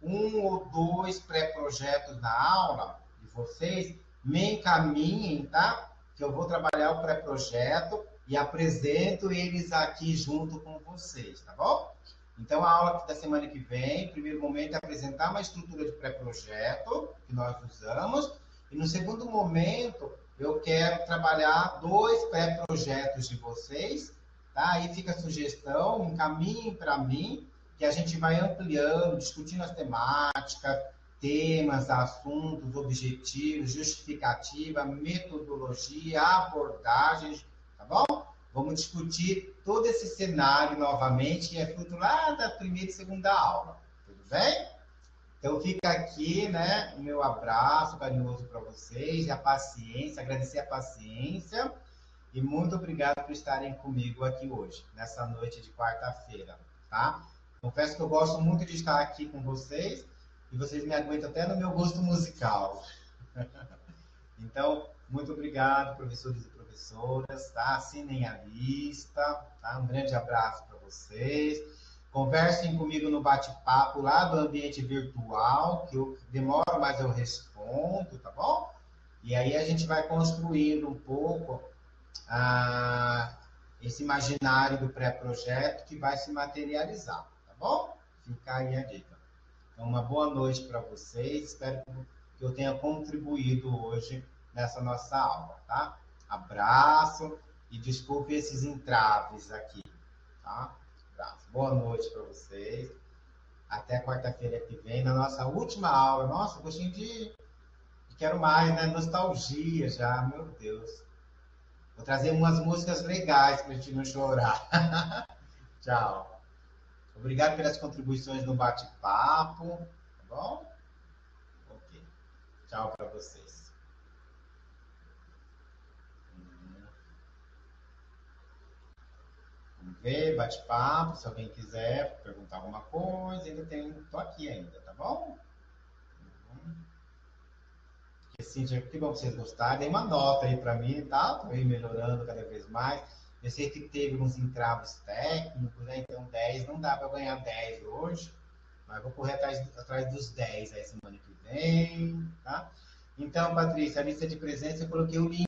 1 ou 2 pré-projetos na aula de vocês, me encaminhem, tá? Que eu vou trabalhar o pré-projeto e apresento eles aqui junto com vocês, tá bom? Então, a aula da semana que vem, primeiro momento, é apresentar uma estrutura de pré-projeto que nós usamos. E no segundo momento, eu quero trabalhar 2 pré-projetos de vocês, tá? Aí fica a sugestão, encaminhem para mim, que a gente vai ampliando, discutindo as temáticas, temas, assuntos, objetivos, justificativa, metodologia, abordagens, tá bom? Vamos discutir todo esse cenário novamente, que é fruto lá da primeira e segunda aula. Tudo bem? Então fica aqui, né, o meu abraço carinhoso para vocês, e a paciência, agradecer a paciência, e muito obrigado por estarem comigo aqui hoje, nessa noite de quarta-feira, tá? Confesso que eu gosto muito de estar aqui com vocês, e vocês me aguentam até no meu gosto musical. Então, muito obrigado, professores e professoras, tá? Assinem a lista, tá? Um grande abraço para vocês. Conversem comigo no bate-papo lá do ambiente virtual, que eu demoro, mas eu respondo, tá bom? E aí a gente vai construindo um pouco esse imaginário do pré-projeto que vai se materializar, tá bom? Fica aí a dica. Então, uma boa noite para vocês. Espero que eu tenha contribuído hoje nessa nossa aula, tá? Abraço e desculpe esses entraves aqui, tá? Abraço. Boa noite para vocês. Até quarta-feira que vem, na nossa última aula. Nossa, gostinho de quero mais, né? Nostalgia já, meu Deus. Vou trazer umas músicas legais para a gente não chorar. Tchau. Obrigado pelas contribuições no bate-papo, tá bom? Ok. Tchau para vocês. Vamos ver, bate-papo. Se alguém quiser perguntar alguma coisa, tô aqui ainda, tá bom? Cíntia, que bom que vocês gostaram. Dei uma nota aí para mim, tá? Tô aí melhorando cada vez mais. Eu sei que teve uns entravos técnicos, né? Então 10 não dá para ganhar 10 hoje, mas vou correr atrás dos 10 aí semana que vem, tá? Então, Patrícia, a lista de presença eu coloquei o link